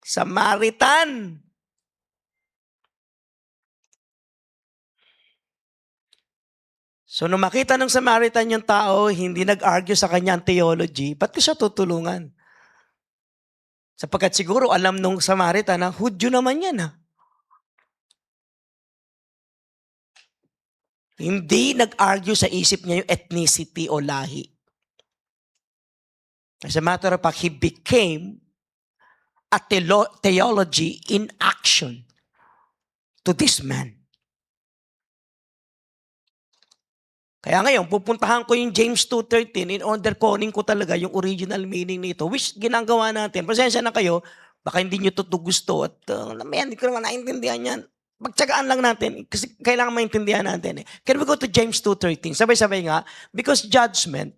Samaritan. So nung makita ng Samaritan yung tao, hindi nag-argue sa kanyang theology, ba't ko siya tutulungan? Sapagkat siguro alam nung Samaritan na Hudyo naman yan ha. Hindi nag-argue sa isip niya yung ethnicity o lahi. As a matter of fact, he became a theology in action to this man. Kaya ngayon, pupuntahan ko yung James 2:13 in order kunin ko talaga yung original meaning nito, which ginagawa natin. Pasensya na kayo, baka hindi nyo ito gusto at hindi ko naman naintindihan yan. Pagtsagaan lang natin kasi kailangan maintindihan natin eh. Can we go to James 2:13? Sabay-sabay nga. Because judgment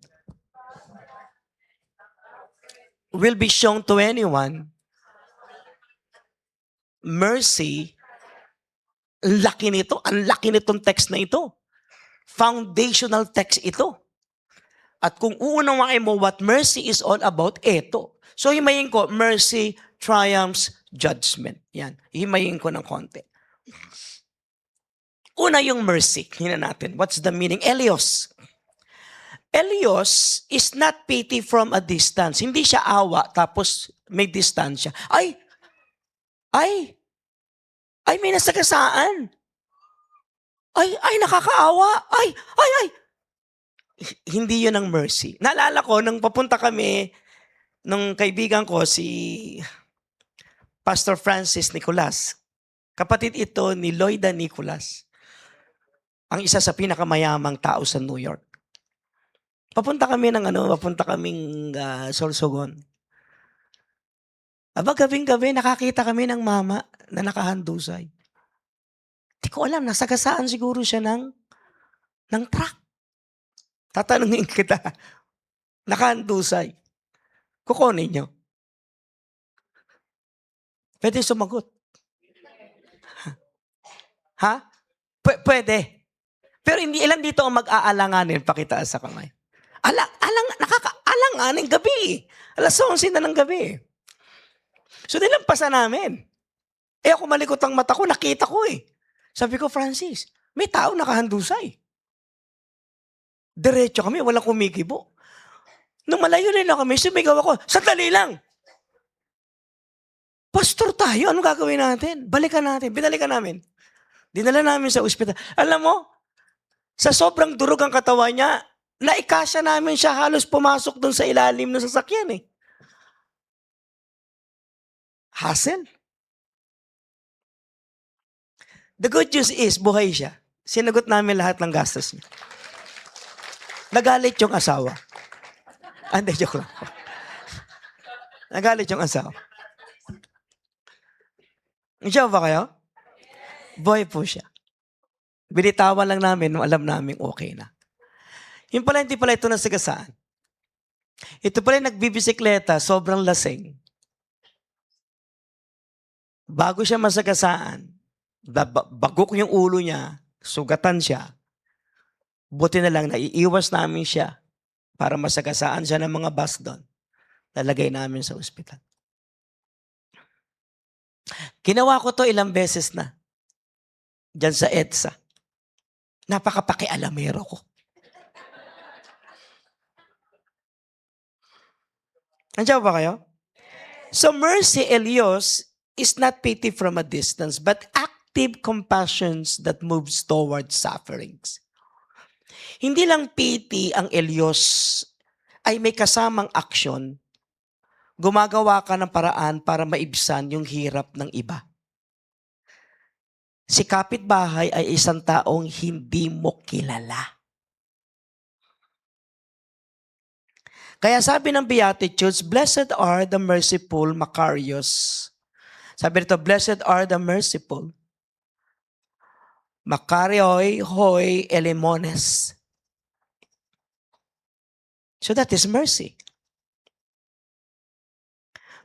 will be shown to anyone. Mercy, ang laki nito. Ang laki nitong text na ito. Foundational text ito. At kung uunawain mo what mercy is all about, ito. So himayin ko, mercy triumphs judgment. Yan. Himayin ko ng konti. Una yung mercy. Hina natin. What's the meaning? Elios. Elios is not pity from a distance. Hindi siya awa tapos may distansya. Ay, may nasagasaan. Ay, nakakaawa. Ay. Hindi yun ang mercy. Naalala ko, nung papunta kami, nung kaibigan ko, si Pastor Francis Nicolas. Kapatid ito ni Loida Nicolas. Ang isa sa pinakamayamang tao sa New York. Papunta kaming Sorsogon. Aba, gabing-gabi, nakakita kami ng mama na nakahandusay. Di ko alam, nasagasaan siguro siya ng truck. Tatanungin kita, nakahandusay. Kukunin niyo. Pwede sumagot. Ha? Pwede. Pero hindi ilan dito ang mag-aalanganin, pakitaas sa kamay. Nakakaalanganin gabi. Alas 11 na ng gabi. So nilampasan namin. Ako malikot ang mata ko, nakita ko eh. Sabi ko, Francis, may tao nakahandusay. Diretso kami, walang kumikibo. Nung malayo na kami, sumigaw ako, sandali lang. Pastor tayo, anong gagawin natin? Balikan natin, binalikan namin. Dinala namin sa ospital. Alam mo, sa sobrang durog ang katawan niya, naikasya namin siya halos pumasok doon sa ilalim ng sasakyan eh. Hassle. The good news is, buhay siya. Sinagot namin lahat ng gastos niya. Nagalit yung asawa. Hindi, joke lang. Nagalit yung asawa. Siya ba kayo? Buhay po siya. Binitawan lang namin nung alam namin okay na. Yung pala, hindi pala ito nasagasaan. Ito pala yung nagbibisikleta, sobrang lasing. Bago siya masagasaan, bagok yung ulo niya, sugatan siya. Buti na lang, naiiwas namin siya para masagasaan siya ng mga bus doon. Nalagay namin sa ospital. Ginawa ko to ilang beses na. Diyan sa EDSA. Napakapakialamero ko. Nandiyan ba kayo? So mercy, Elios, is not pity from a distance, but active compassions that moves towards sufferings. Hindi lang pity ang Elios ay may kasamang aksyon. Gumagawa ka ng paraan para maibsan yung hirap ng iba. Si kapitbahay ay isang taong hindi mo kilala. Kaya sabi ng Beatitudes, blessed are the merciful, Macarius. Sabi nito, blessed are the merciful. Makarioi hoi elemones. So that is mercy.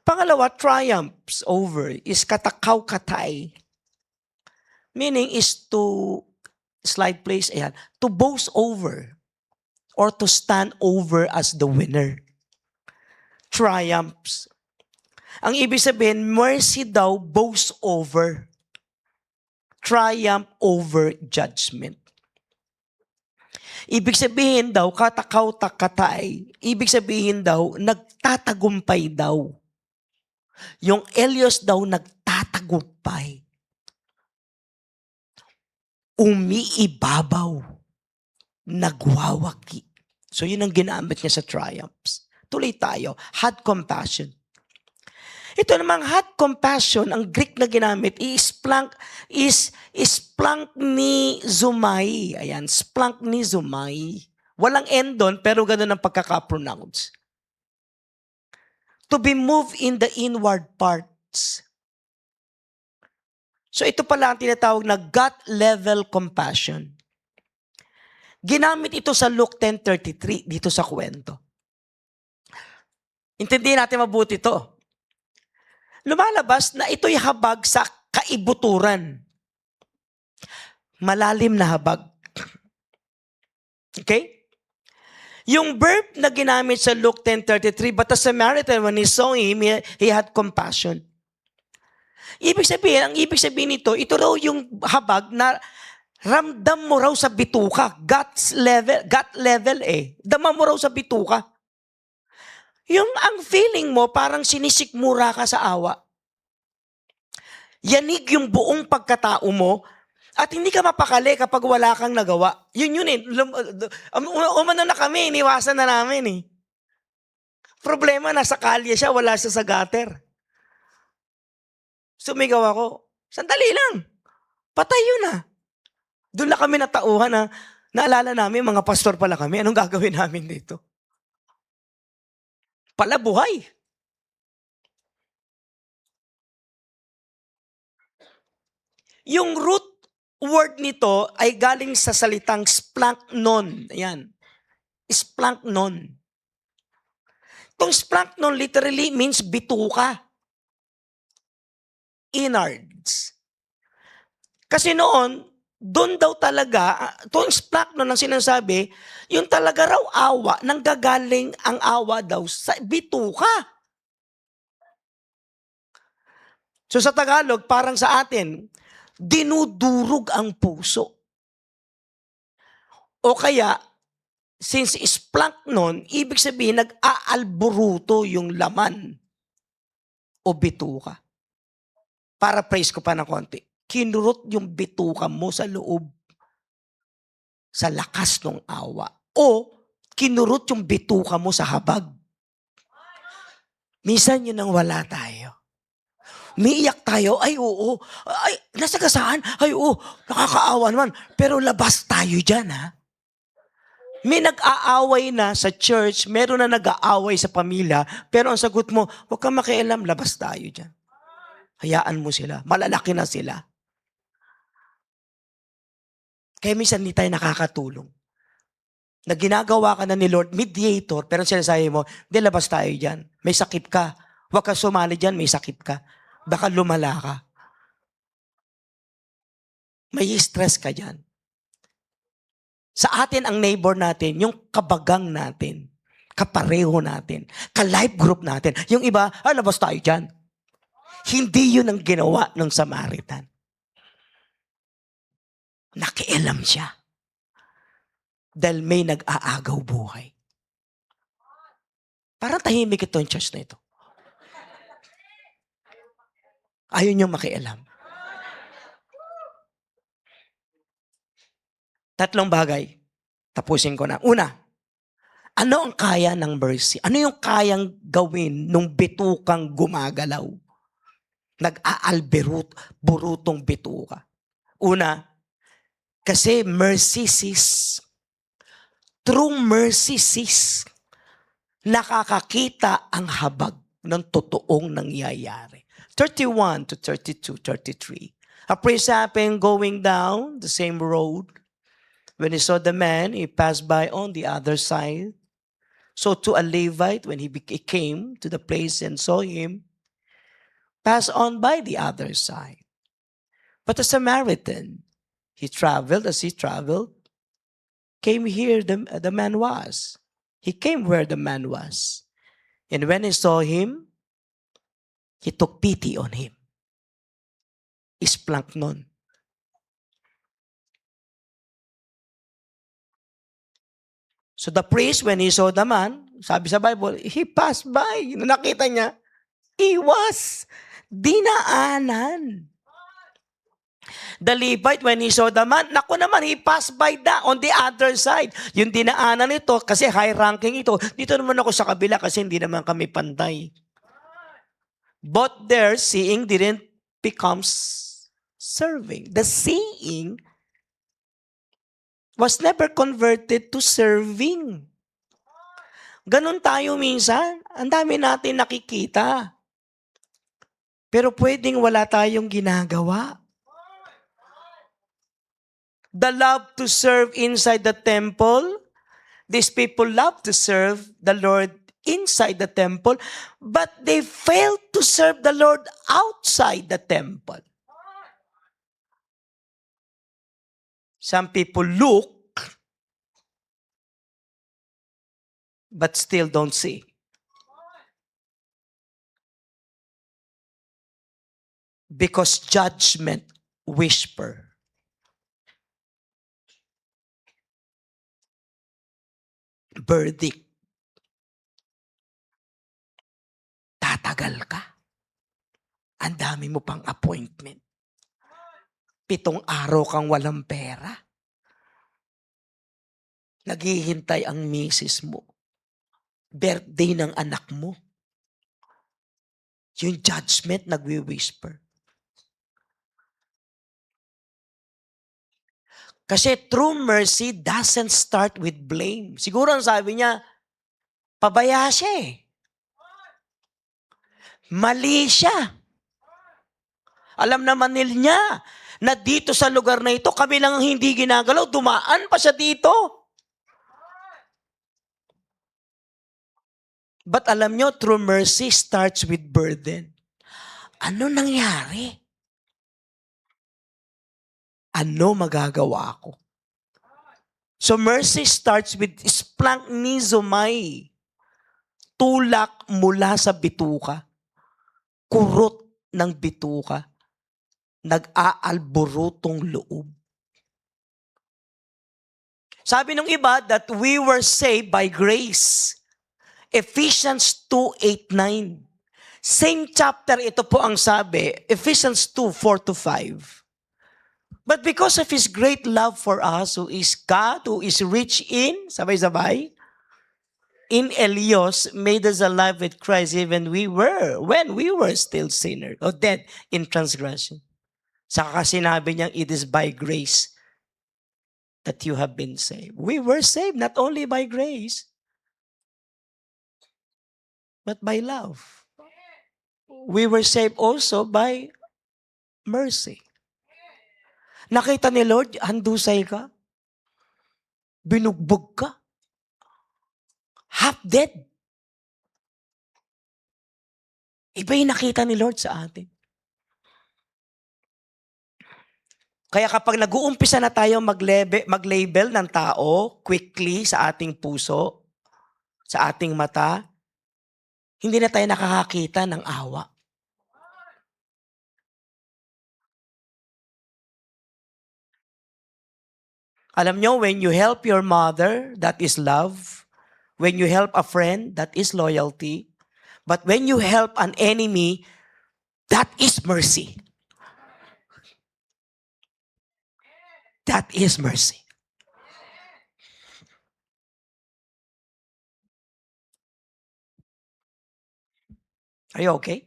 Pangalawa, triumphs over is katakaw-katay. Meaning is to, slide please, ayan, to boast over or to stand over as the winner. Triumphs. Ang ibig sabihin, mercy daw boast over. Triumph over judgment. Ibig sabihin daw, katakaw-takatay, ibig sabihin daw, nagtatagumpay daw. Yung Elios daw nagtatagumpay. Umiibabaw. Nagwawaki. So yun ang ginamit niya sa triumphs. Tuloy tayo. Had compassion. Ito namang had compassion, ang Greek na ginamit is splanknizomai. Ayan, splanknizomai. Walang end doon, pero ganun ang pagkaka-pronounce. To be moved in the inward parts. So ito pala ang tinatawag na gut-level compassion. Ginamit ito sa Luke 10:33 dito sa kwento. Intindihin natin mabuti ito. Lumalabas na ito'y habag sa kaibuturan. Malalim na habag. Okay? Yung verb na ginamit sa Luke 10:33, but the Samaritan, when he saw him, he had compassion. Ang ibig sabihin nito, ito raw yung habag na ramdam mo raw sa bituka. Gut level eh. Dama mo raw sa bituka. Yung ang feeling mo, parang sinisikmura ka sa awa. Yanig yung buong pagkatao mo at hindi ka mapakali kapag wala kang nagawa. Yun eh. Umano na kami, iniwasan na namin eh. Problema, nasa kalye siya, wala siya sa gutter. Sumigaw ako. Sandali lang. Patay yun ah. Doon lang kami natauhan na naalala namin, mga pastor pala kami. Anong gagawin namin dito? Pala buhay. Yung root word nito ay galing sa salitang splanknon. Ayan. Splanknon. Itong splanknon literally means bituka. Innards. Kasi noon, doon daw talaga, itong splanknon ang sinasabi, yung talaga raw awa, nanggagaling ang awa daw sa bituka. So sa Tagalog, parang sa atin, dinudurog ang puso. O kaya, since splanknon, ibig sabihin, nag-aalburuto yung laman o bituka. Para praise ko pa ng konti. Kinurot yung bituka mo sa loob sa lakas ng awa. O kinurot yung bituka mo sa habag. Minsan yun ang wala tayo. Umiiyak tayo, ay oo. Ay, nasa gasaan? Ay oo, nakakaawa naman. Pero labas tayo dyan ha. May nag-aaway na sa church, meron na nag-aaway sa pamilya, pero ang sagot mo, huwag kang makialam, labas tayo dyan. Hayaan mo sila. Malalaki na sila. Kaya minsan hindi tayo nakakatulong. Na ginagawa ka na ni Lord, mediator, pero sinasabi mo, di labas tayo dyan. May sakit ka. Huwag ka sumali dyan, may sakit ka. Baka lumala ka. May stress ka dyan. Sa atin, ang neighbor natin, yung kabagang natin, kapareho natin, ka-life group natin. Yung iba, labas tayo dyan. Hindi yun ang ginawa ng Samaritan. Nakialam siya. Dahil may nag-aagaw buhay. Parang tahimik ito yung church na ito. Ayaw niyong makialam. Tatlong bagay. Tapusin ko na. Una, ano ang kaya ng mercy? Ano yung kayang gawin nung bitukang gumagalaw? Burutong bituka. Una, kasi mercy sees. True mercy sees. Nakakakita ang habag ng totoong nangyayari. 31 to 32, 33. A priest happened going down the same road. When he saw the man, he passed by on the other side. So to a Levite, when he came to the place and saw him, passed on by the other side. But the Samaritan, he traveled, came here the man was. He came where the man was. And when he saw him, he took pity on him. Isplanknon. So the priest, when he saw the man, sabi sa Bible, he passed by. Nakita niya, iwas. Dinaanan. The Levite, when he saw the man, naku naman, he passed by on the other side. Yung dinaanan ito, kasi high ranking ito, dito naman ako sa kabila kasi hindi naman kami pantay. But their seeing didn't become serving. The seeing was never converted to serving. Ganon tayo minsan. Ang dami natin nakikita. Pero pwedeng wala tayong ginagawa. the love to serve inside the temple. These people love to serve the Lord inside the temple, but they fail to serve the Lord outside the temple. Some people look, but still don't see. Because judgment whisper. Verdict. Tatagal ka. Ang dami mo pang appointment. 7 araw kang walang pera. Naghihintay ang misis mo. Birthday ng anak mo. Yung judgment nagwi-whisper. Kasi true mercy doesn't start with blame. Siguro ang sabi niya, pabaya siya eh. Mali siya. Alam naman niya na dito sa lugar na ito, kami lang ang hindi ginagalaw, dumaan pa siya dito. But alam nyo, true mercy starts with burden. Ano nangyari? Ano magagawa ko? So mercy starts with splanchnizomai. Tulak mula sa bituka. Kurot ng bituka. Nag-aalborotong loob. Sabi ng iba that we were saved by grace. Ephesians 2:8-9. Same chapter, ito po ang sabi. Ephesians 2:4-5. But because of His great love for us, who is God, who is rich in, sabay-sabay, in Elios, made us alive with Christ when we were still sinners, or dead in transgression. Saka sinabi niya, it is by grace that you have been saved. We were saved not only by grace, but by love. We were saved also by mercy. Nakita ni Lord, handusay ka, binugbog ka, half dead. Iba yung nakita ni Lord sa atin. Kaya kapag nag-uumpisa na tayo mag-label ng tao quickly sa ating puso, sa ating mata, hindi na tayo nakakakita ng awa. Alam nyo, when you help your mother, that is love. When you help a friend, that is loyalty. But when you help an enemy, that is mercy. That is mercy. Are you okay?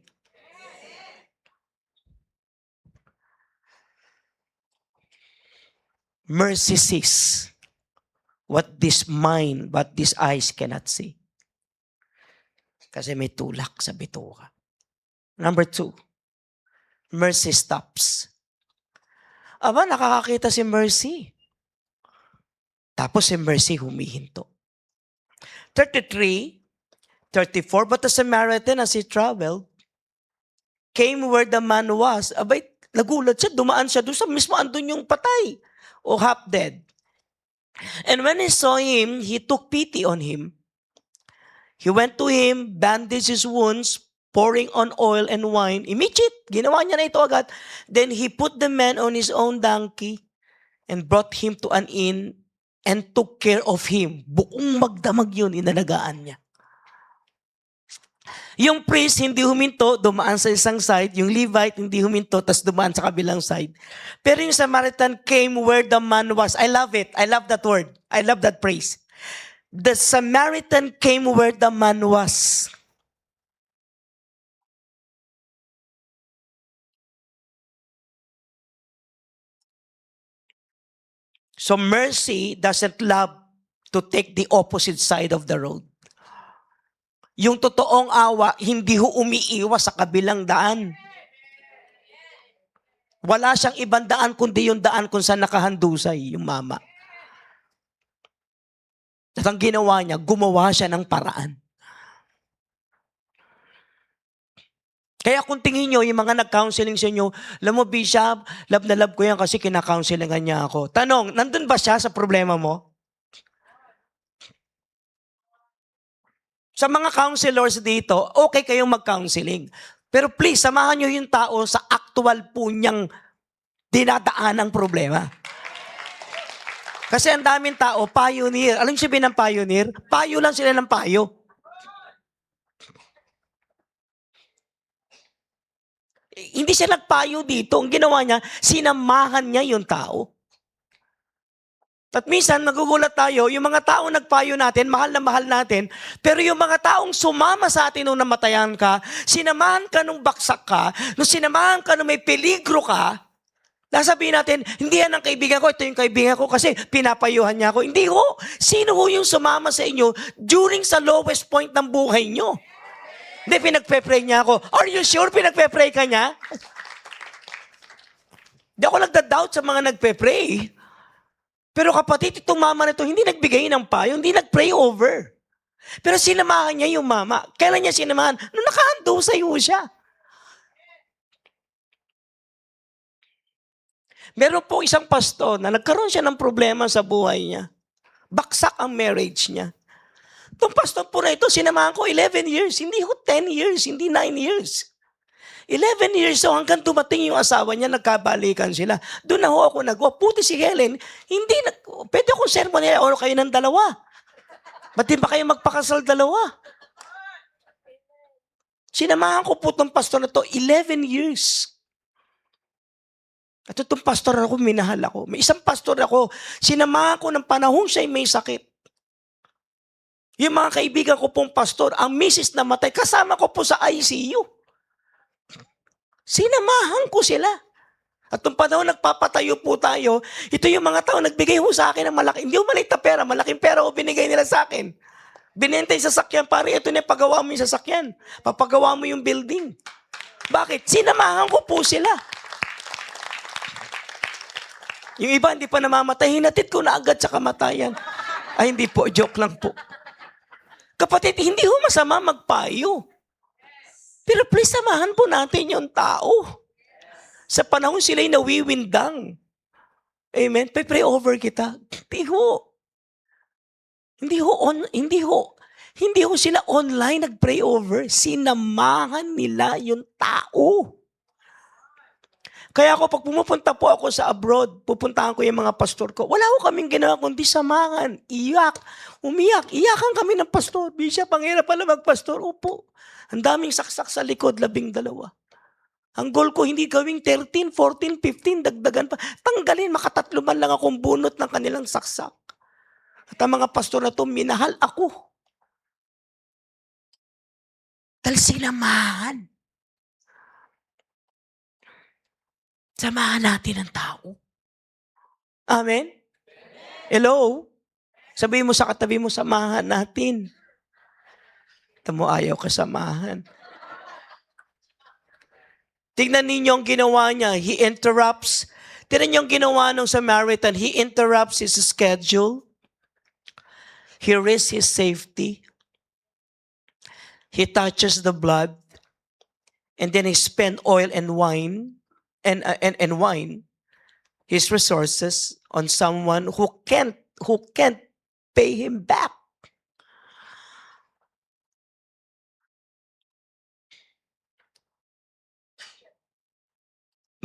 Mercy sees what this eyes cannot see. Kasi may tulak sa bituka. Number 2, mercy stops. Aba, nakakakita si Mercy. Tapos si Mercy humihinto. 33, 34, but the Samaritan as he traveled, came where the man was. Abay, nagulat siya, dumaan siya doon sa mismo andun yung patay o half dead. And when he saw him, he took pity on him. He went to him, bandaged his wounds, pouring on oil and wine. Immediate, ginawa niya na ito agad. Then he put the man on his own donkey and brought him to an inn and took care of him. Buong magdamag yun, inalagaan niya. Yung priest hindi huminto, dumaan sa isang side. Yung Levite hindi huminto, tas dumaan sa kabilang side. Pero yung Samaritan came where the man was. I love it. I love that word. I love that praise. The Samaritan came where the man was. So mercy doesn't love to take the opposite side of the road. Yung totoong awa, hindi ho umiiwas sa kabilang daan. Wala siyang ibang daan kundi yung daan kung saan nakahandusay yung mama. At ang ginawa niya, gumawa siya ng paraan. Kaya kung tingin nyo, yung mga nag-counseling sa inyo, alam mo, Bishop, love na love ko yan kasi kina-counselingan niya ako. Tanong, nandun ba siya sa problema mo? Sa mga counselors dito, okay kayong mag-counseling. Pero please, samahan nyo yung tao sa actual po niyang dinadaan ang problema. Kasi ang daming tao, pioneer. Alam niyo sabihin ng pioneer? Payo lang sila ng payo. Hindi siya nagpayo dito. Ang ginawa niya, sinamahan niya yung tao. At minsan, nagugulat tayo, yung mga taong nagpayo natin, mahal na mahal natin, pero yung mga taong sumama sa atin nung namatayan ka, sinamahan ka nung baksak ka, nung sinamahan ka nung may peligro ka, nasabihin natin, hindi yan ang kaibigan ko, ito yung kaibigan ko kasi pinapayuhan niya ako. Hindi ho. Sino ho yung sumama sa inyo during sa lowest point ng buhay nyo? Hindi, pinagpe-pray niya ako. Are you sure pinagpe-pray ka niya? Hindi ako nagda-doubt sa mga nagpe-pray. Pero kapatid, itong mama na ito, hindi nagbigay ng payo, hindi nag-pray over. Pero sinamahan niya yung mama. Kailan niya sinamahan? Nung nakahando sa'yo siya. Meron po isang pastor na nagkaroon siya ng problema sa buhay niya. Baksak ang marriage niya. Itong pastor po na ito, sinamahan ko 11 years. Hindi ho 10 years, hindi 9 years. 11 years, so hanggang tumating yung asawa niya, nagkabalikan sila. Doon na ho ako puti si Helen, hindi, pwede akong sermon niya, o kayo ng dalawa. Ba't di ba kayo magpakasal dalawa? Sinamahan ko po itong pastor na to 11 years. At itong pastor ako, minahal ako. May isang pastor ako, sinamahan ko ng panahon siya'y may sakit. Yung mga kaibigan ko pong pastor, ang misis na matay, kasama ko po sa ICU. Sinamahan ko sila. At nung panahon nagpapatayo po tayo, ito yung mga tao nagbigay ho sa akin ng malaki. Hindi ho maliit na pera, malaking pera ho binigay nila sa akin. Binenta yung sasakyan, pare, ito na, pagawa mo yung sasakyan. Papagawa mo yung building. Bakit? Sinamahan ko po sila. Yung iba hindi pa namamatay, hinatid ko na agad sa kamatayan. Ay, hindi po, joke lang po. Kapatid, hindi ho masama magpayo. Pero please, samahan po natin yung tao. Sa panahon sila'y nawiwindang. Amen? Pray over kita. Hindi ho sila online nag-pray over. Sinamahan nila yung tao. Kaya ako, pag pumupunta po ako sa abroad, pupuntahan ko yung mga pastor ko, wala ko kaming ginawa kundi samahan, iyak, umiyak. Iyakan kami ng pastor. Bishop, ang hirap pala magpastor. Upo. Ang daming saksak sa likod, 12. Ang goal ko, hindi gawing 13, 14, 15, dagdagan pa. Tanggalin, makatatlo man lang akong bunot ng kanilang saksak. At ang mga pastor na to, minahal ako. Dahil sinamahan. Samahan natin ang tao. Amen? Hello? Sabihin mo sa katabi mo, samahan natin. Ito mo, ayaw kasamahan. Tingnan ninyo ang ginawa niya. He interrupts. Tingnan niyo ang ginawa ng Samaritan. He interrupts his schedule. He risks his safety. He touches the blood. And then he spent oil and wine. And wine, his resources on someone who can't pay him back.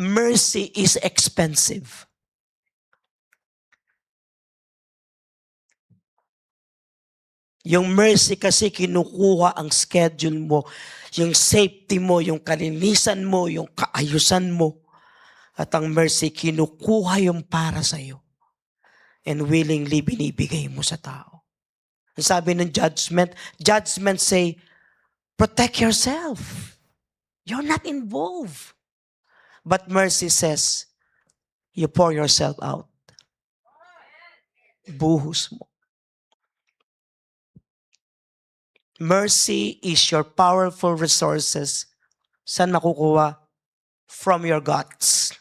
Mercy is expensive. Yung mercy kasi kinukuha ang schedule mo, yung safety mo, yung kalinisan mo, yung kaayusan mo. At ang mercy, kinukuha yung para sa'yo. And willingly binibigay mo sa tao. Ang sabi ng judgment say, protect yourself. You're not involved. But mercy says, you pour yourself out. Buhos mo. Mercy is your powerful resources. Saan makukuha? From your guts.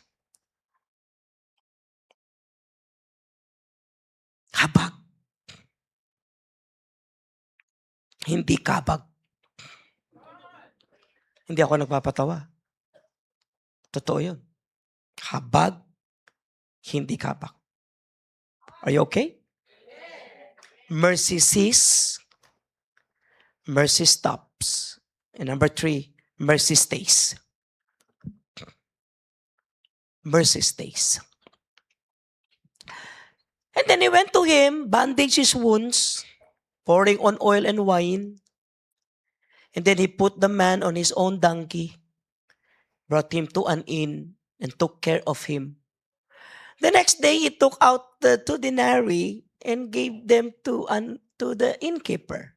Habag. Hindi kabag. Hindi ako nagpapatawa. Totoo yun. Habag, hindi kabag. Are you okay? Mercy cease, mercy stops. And number 3, mercy stays. Mercy stays. And then he went to him, bandaged his wounds, pouring on oil and wine. And then he put the man on his own donkey, brought him to an inn, and took care of him. The next day, he took out the 2 denarii and gave them to the innkeeper.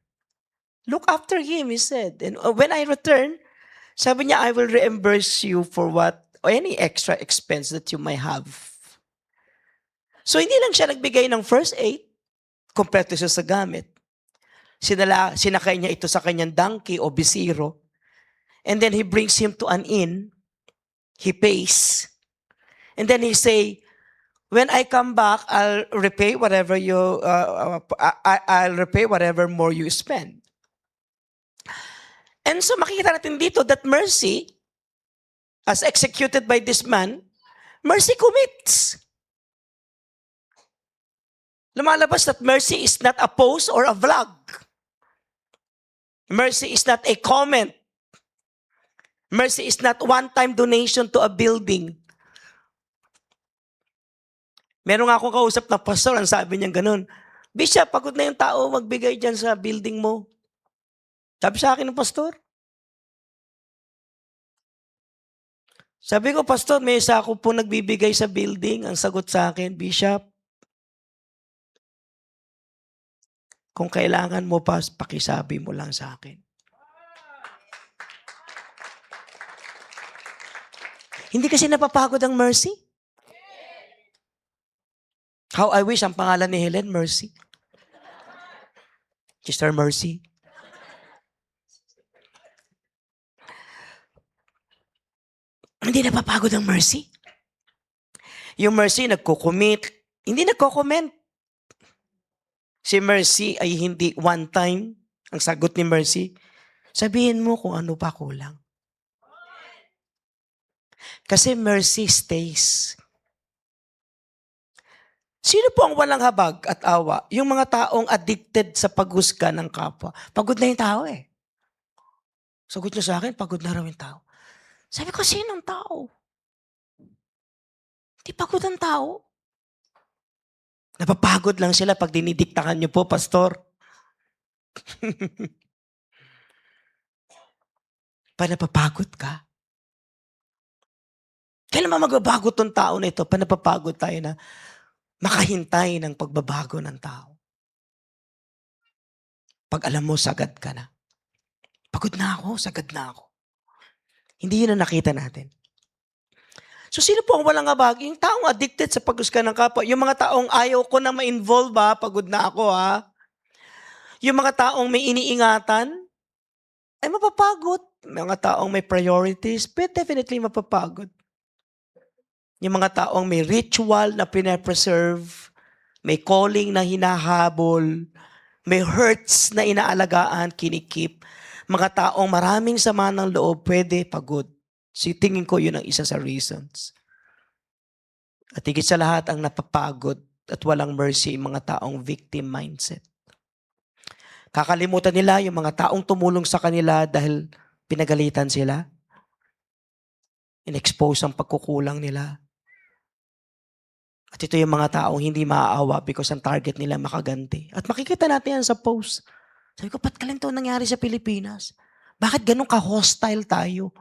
Look after him, he said. And when I return, sabi niya, I will reimburse you for any extra expense that you may have. So hindi lang siya nagbigay ng first aid, kompleto siya sa gamit. Sinakay niya ito sa kanyang donkey o bisiro. And then he brings him to an inn. He pays. And then he say, when I come back, I'll repay whatever I'll repay whatever more you spend. And so makikita natin dito that mercy, as executed by this man, mercy commits. Lumalabas that mercy is not a post or a vlog. Mercy is not a comment. Mercy is not one-time donation to a building. Meron nga akong kausap na pastor, ang sabi niya ganun, Bishop, pagod na yung tao magbigay dyan sa building mo. Sabi sa akin ng pastor. Sabi ko, pastor, may isa ako po nagbibigay sa building. Ang sagot sa akin, Bishop, kung kailangan mo pa, pakisabi mo lang sa akin. Hindi kasi napapagod ang mercy. How I wish ang pangalan ni Helen, Mercy. Sister Mercy. Hindi napapagod ang mercy. Yung mercy nagko-commit, hindi nagko-comment. Si Mercy ay hindi one time. Ang sagot ni Mercy, sabihin mo kung ano pa kulang. Kasi mercy stays. Sino po ang walang habag at awa? Yung mga taong addicted sa paghusga ng kapwa. Pagod na yung tao eh. Sagot niya sa akin, pagod na raw yung tao. Sabi ko, sinong tao? Hindi pagod ang tao. Napapagod lang sila pag dinidiktakan niyo po, pastor. Panapapagod ka? Kailan magbabago tong tao na ito? Panapapagod tayo na makahintay ng pagbabago ng tao. Pag alam mo, sagad ka na. Pagod na ako, sagad na ako. Hindi yun ang nakita natin. So sino po ang walang habag? Yung taong addicted sa paghusga ng kapwa. Yung mga taong ayaw ko na ma-involve pagod na ako Yung mga taong may iniingatan, ay mapapagod. Mga taong may priorities, but definitely mapapagod. Yung mga taong may ritual na pinapreserve, may calling na hinahabol, may hurts na inaalagaan, kinikip. Mga taong maraming sama ng loob, pwede pagod. So tingin ko yun ang isa sa reasons. At higit sa lahat ang napapagod at walang mercy yung mga taong victim mindset. Kakalimutan nila yung mga taong tumulong sa kanila dahil pinagalitan sila. In-expose ang pagkukulang nila. At ito yung mga taong hindi maaawa because ang target nila makaganti. At makikita natin yan sa post. Sabi ko, ba't ganito nangyari sa Pilipinas? Bakit ganun ka-hostile tayo?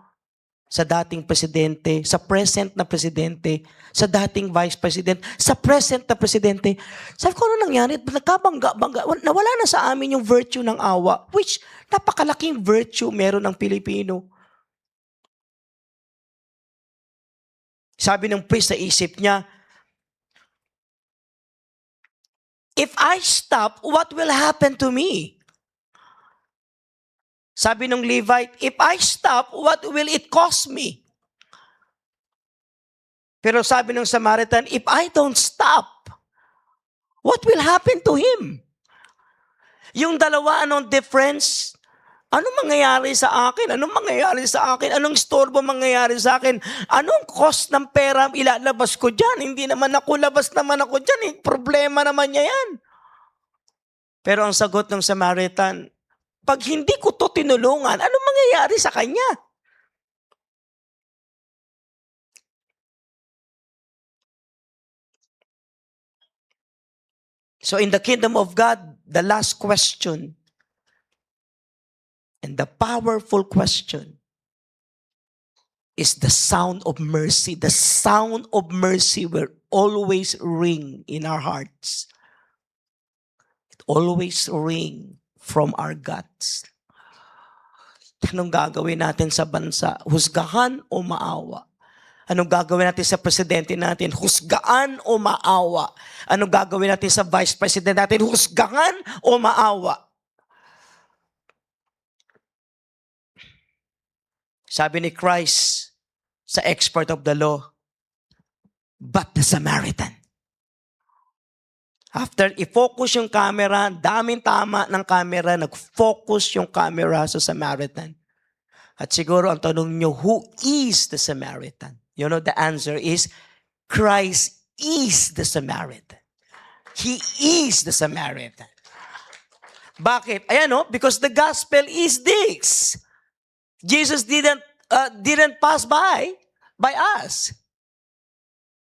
Sa dating presidente, sa present na presidente, sa dating vice president, sa present na presidente. Sabi ko, ano nangyari? Nagkabangga-bangga. Nawala na sa amin yung virtue ng awa, which napakalaking virtue meron ng Pilipino. Sabi ng priest sa isip niya, if I stop, what will happen to me? Sabi ng Levite, if I stop, what will it cost me? Pero sabi ng Samaritan, if I don't stop, What will happen to him? Yung dalawa, anong difference? Anong mangyayari sa akin? Anong mangyayari sa akin? Anong istorbo mangyayari sa akin? Anong cost ng pera ilalabas ko dyan? Hindi naman ako, labas naman ako dyan. Problema naman niya yan. Pero ang sagot ng Samaritan, pag hindi ko to tinulungan, anong mangyayari sa kanya? So in the kingdom of God, the last question, and the powerful question, is the sound of mercy. The sound of mercy will always ring in our hearts. It always ring from our guts. Anong gagawin natin sa bansa? Husgahan o maawa? Anong gagawin natin sa presidente natin? Husgaan o maawa? Anong gagawin natin sa vice president natin? Husgahan o maawa? Sabi ni Christ sa expert of the law, but the Samaritan. After i-focus yung camera, daming tama ng camera, nag-focus yung camera sa Samaritan. At siguro ang tanong nyo, who is the Samaritan? You know, the answer is, Christ is the Samaritan. He is the Samaritan. Bakit? Ayan o, because the gospel is this. Jesus didn't pass by us.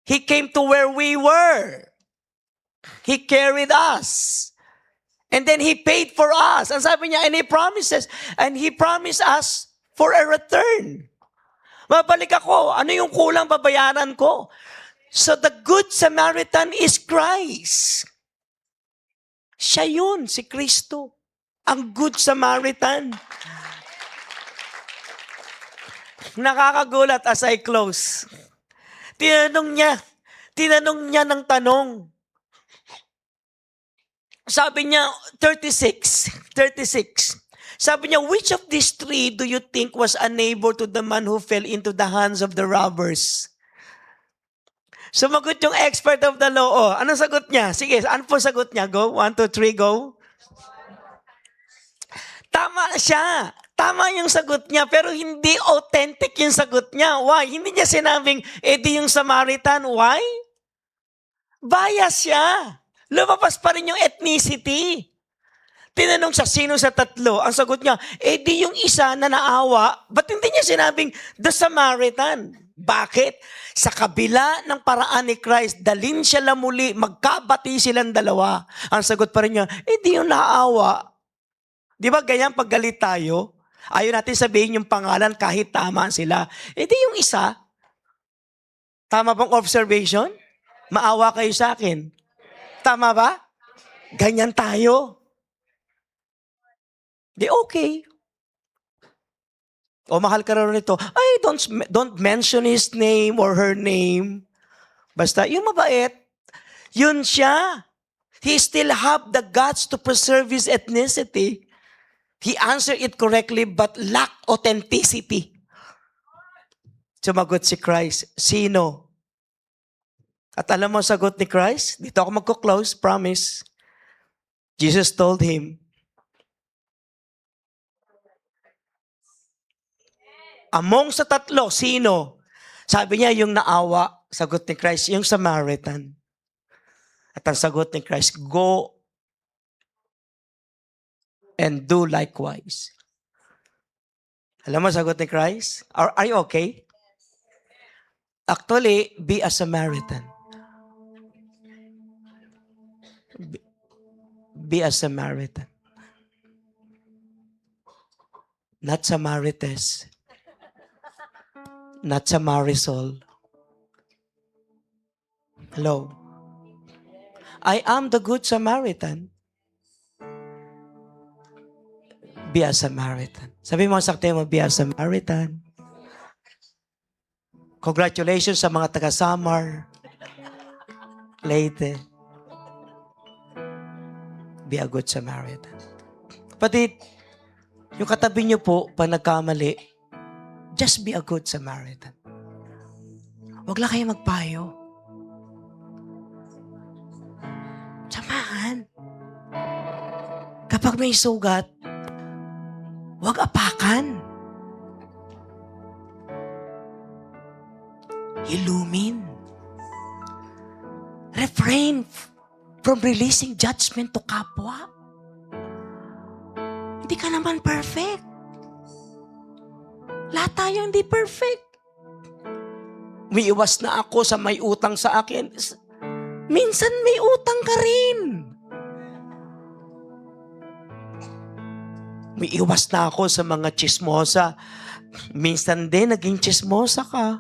He came to where we were. He carried us. And then He paid for us. Ang sabi niya, and He promised us for a return. Mabalik ako. Ano yung kulang babayaran ko? So the Good Samaritan is Christ. Siya yun, si Kristo. Ang Good Samaritan. Nakakagulat as I close. Tinanong niya ng tanong. Sabi niya, 36. Sabi niya, which of these three do you think was a neighbor to the man who fell into the hands of the robbers? Sumagot yung expert of the law. Oh, ano sagot niya? Sige, ano po sagot niya? Go, 1, 2, 3, go. Tama siya. Tama yung sagot niya, pero hindi authentic yung sagot niya. Why? Hindi niya sinabing, di yung Samaritan. Why? Bias siya. Lumabas pa rin yung ethnicity. Tinanong siya, sino sa tatlo? Ang sagot niya, di yung isa na naawa. Ba't hindi niya sinabing, the Samaritan? Bakit? Sa kabila ng paraan ni Christ, dalin siya muli, magkabati silang dalawa. Ang sagot pa rin niya, di yung naawa. Di ba ganyan pag galit tayo? Ayaw natin sabihin yung pangalan kahit tama sila. Di yung isa. Tama bang observation? Maawa kayo sa akin. Tama ba? Ganyan tayo. Di okay. O mahal ka rin ito. Ay, don't mention his name or her name. Basta, yung mabait, yun siya. He still have the guts to preserve his ethnicity. He answered it correctly but lacked authenticity. Sumagot si Christ, sino? At alam mo sagot ni Christ? Dito ako magko-close, promise. Jesus told him, among sa tatlo, sino? Sabi niya, yung naawa, sagot ni Christ, yung Samaritan. At ang sagot ni Christ, go and do likewise. Alam mo, sagot ni Christ? Are you okay? Actually, be a Samaritan. Be a Samaritan. Not Samarites. Not Samarisol. Hello? I am the Good Samaritan. Be a Samaritan. Sabi mo sa mo, be a Samaritan. Congratulations sa mga taga-Samar. Leyte. Be a good Samaritan. Kapatid, yung katabi niyo po, pag nagkamali, just be a good Samaritan. Huwag lang kayo magpayo. Kapag may sugat, huwag apakan. Ilumin. Refrain from releasing judgment to kapwa. Hindi ka naman perfect. Lahat tayo hindi perfect. Umiiwas na ako sa may utang sa akin. Minsan may utang ka rin. Umiiwas na ako sa mga chismosa. Minsan din naging chismosa ka.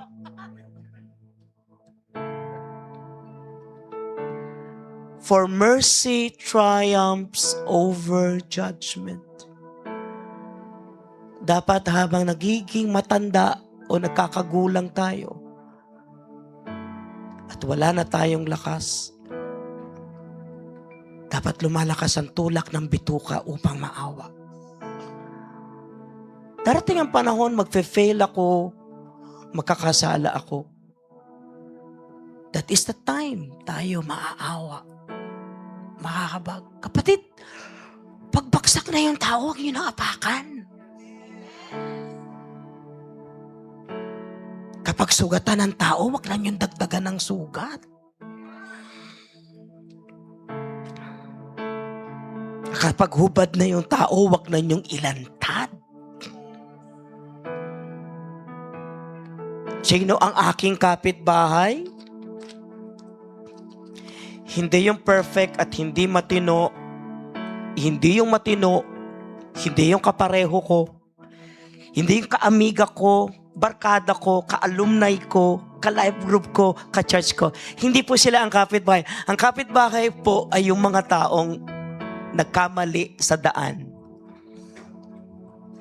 For mercy triumphs over judgment. Dapat habang nagiging matanda o nagkakagulang tayo at wala na tayong lakas, dapat lumalakas ang tulak ng bituka upang maawa. Darating ang panahon, magfe-fail ako, magkakasala ako. That is the time tayo maaawa. Makakabag. Kapatid, pagbaksak na yung tao, huwag nyo na apakan. Kapag sugatan ng tao, huwag lang yung dagdagan ng sugat. Kapag hubad na yung tao, huwag na yung ilantad. Sino ang aking kapitbahay? Hindi yung perfect at hindi matino, hindi yung matino, hindi yung kapareho ko, hindi yung kaamiga ko, barkada ko, ka-alumni ko, ka-life group ko, ka-church ko. Hindi po sila ang kapitbahay. Ang kapitbahay po ay yung mga taong nagkamali sa daan.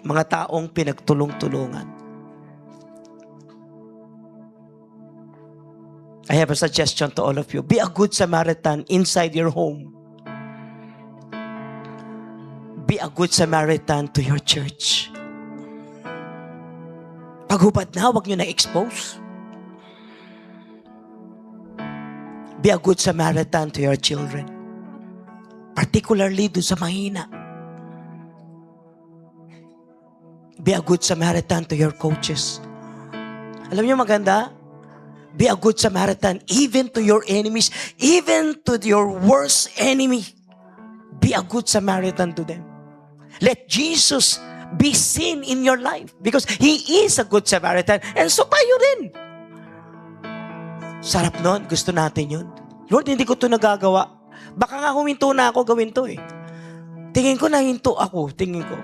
Mga taong pinagtulong-tulungan. I have a suggestion to all of you. Be a good Samaritan inside your home. Be a good Samaritan to your church. Paghubad na, huwag nyo na-expose. Be a good Samaritan to your children. Particularly doon sa mahina. Be a good Samaritan to your coaches. Alam nyo maganda? Be a good Samaritan even to your enemies, even to your worst enemy. Be a good Samaritan to them. Let Jesus be seen in your life because He is a good Samaritan and so tayo rin. Sarap nun, gusto natin yun. Lord, hindi ko to nagagawa. Baka nga huminto na ako gawin to eh. Tingin ko na hinto ako, tingin ko.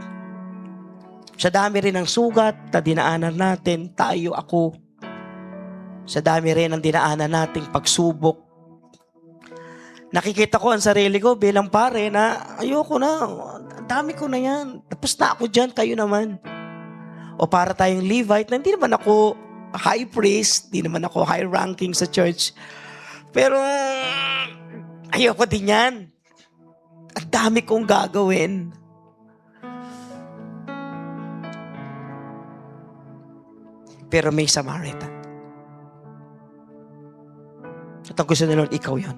Sa dami rin ng sugat na dinaanan natin, tayo, ako. Sa dami rin ang dinaanan nating pagsubok. Nakikita ko ang sarili ko bilang pare na ayoko na, ang dami ko na yan. Tapos na ako dyan, kayo naman. O para tayong Levite na hindi naman ako high priest, hindi naman ako high ranking sa church. Pero ayoko din yan. Ang dami kong gagawin. Pero may Samaritan. At ang gusto ni Lord, ikaw yan.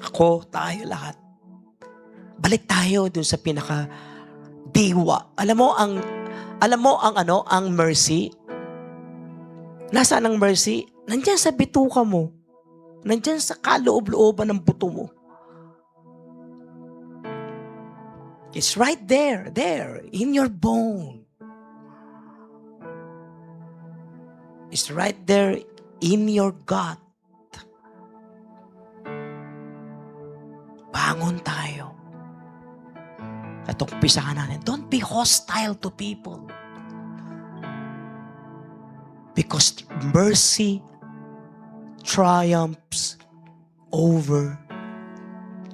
Ako, tayo lahat. Balik tayo dun sa pinaka-diwa. Alam mo ang mercy? Nasaan ang mercy? Nandyan sa bituka mo. Nandyan sa kaloob-looban ng buto mo. It's right there, in your bone. It's right there in your gut. Bangon tayo. At umpisahan natin, don't be hostile to people. Because mercy triumphs over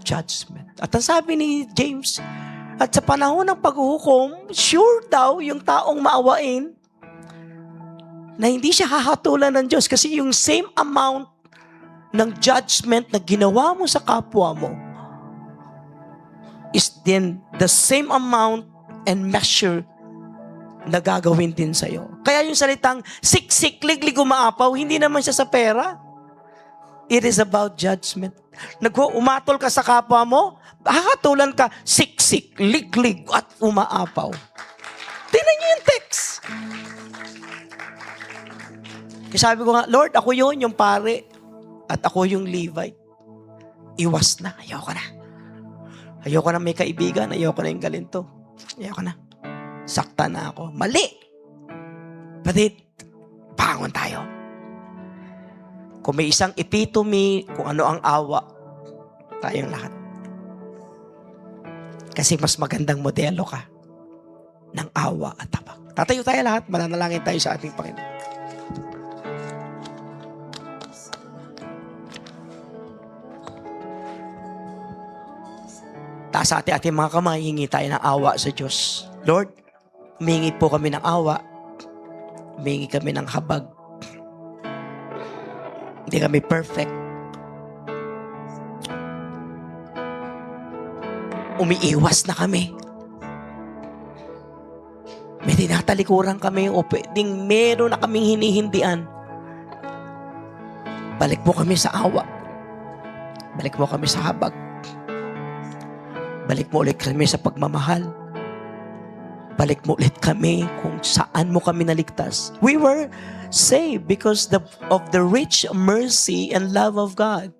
judgment. At ang sabi ni James, at sa panahon ng paghuhukom, sure daw yung taong maawain na hindi siya hahatulan ng Diyos kasi yung same amount ng judgment na ginawa mo sa kapwa mo is then the same amount and measure na gagawin din sa'yo. Kaya yung salitang siksik, liglig, umaapaw, hindi naman siya sa pera. It is about judgment. Umatol ka sa kapwa mo, hahatulan ka, siksik, liglig, at umaapaw. Tingnan niyo yung text. Kaya sabi ko nga, Lord, ako yun, yung pare, at ako yung Levite. Iwas na, ayoko na. Ayoko na may kaibigan, ayoko na yung galinto. Ayoko na. Sakta na ako. Mali! Batid, bangon tayo. Kung may isang epitome, kung ano ang awa, tayong lahat. Kasi mas magandang modelo ka ng awa at tabak. Tatayo tayo lahat, mananalangin tayo sa ating Panginoon. Taas sa ating mga kamay, hingi tayo ng awa sa Diyos. Lord, humingi po kami ng awa. Humingi kami ng habag. Hindi kami perfect. Umiiwas na kami. May tinatalikuran kami o pwedeng meron na kaming hinihindian. Balik mo kami sa awa. Balik mo kami sa habag. Balik mo ulit kami sa pagmamahal. Balik mo ulit kami kung saan mo kami naligtas. We were saved because of the rich mercy and love of God.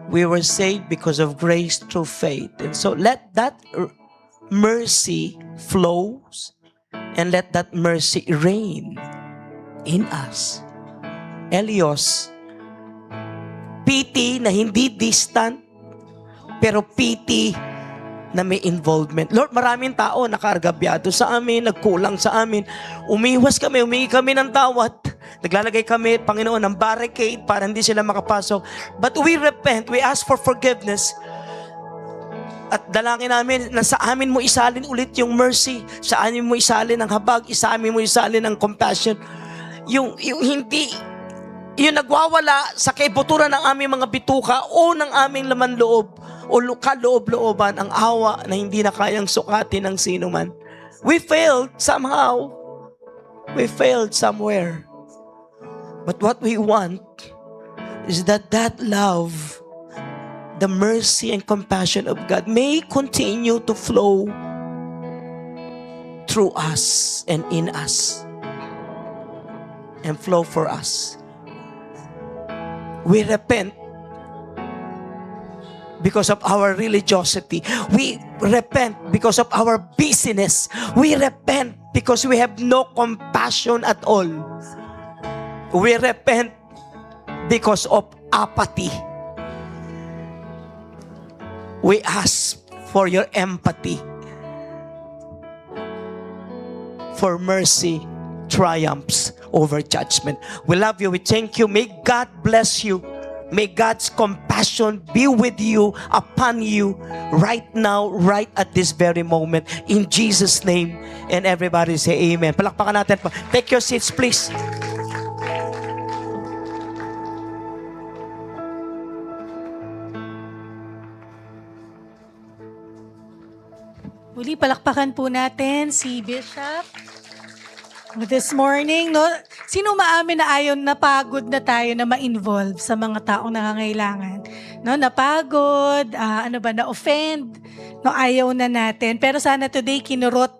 We were saved because of grace through faith. And so let that mercy flows and let that mercy reign in us. Elios, pity na hindi distant, pero pity na may involvement. Lord, maraming tao nakaargabyado sa amin, nagkulang sa amin. Umiwas kami, humingi kami ng tawad. Naglalagay kami, Panginoon, ng barricade para hindi sila makapasok. But we repent, we ask for forgiveness. At dalangin namin na sa amin mo isalin ulit yung mercy. Sa amin mo isalin ang habag, sa amin mo isalin ang compassion. Yung hindi, yung nagwawala sa kaibuturan ng aming mga bituka o ng aming laman loob o kaloob-looban ang awa na hindi na kayang sukatin ng sino man. We failed somehow. We failed somewhere. But what we want is that love, the mercy and compassion of God may continue to flow through us and in us and flow for us. We repent because of our religiosity. We repent because of our busyness. We repent because we have no compassion at all. We repent because of apathy. We ask for your empathy. For mercy triumphs over judgment. We love you. We thank you. May God bless you. May God's compassion be with you, upon you, right now, right at this very moment. In Jesus' name. And everybody say amen. Palakpakan natin. Take your seats, please.
Muli, palakpakan po natin si Bishop. This morning, no, sino maamin na ayaw, napagod na tayo na ma-involve sa mga taong nangangailangan? No, napagod, na-offend, no, ayaw na natin. Pero sana today kinurot,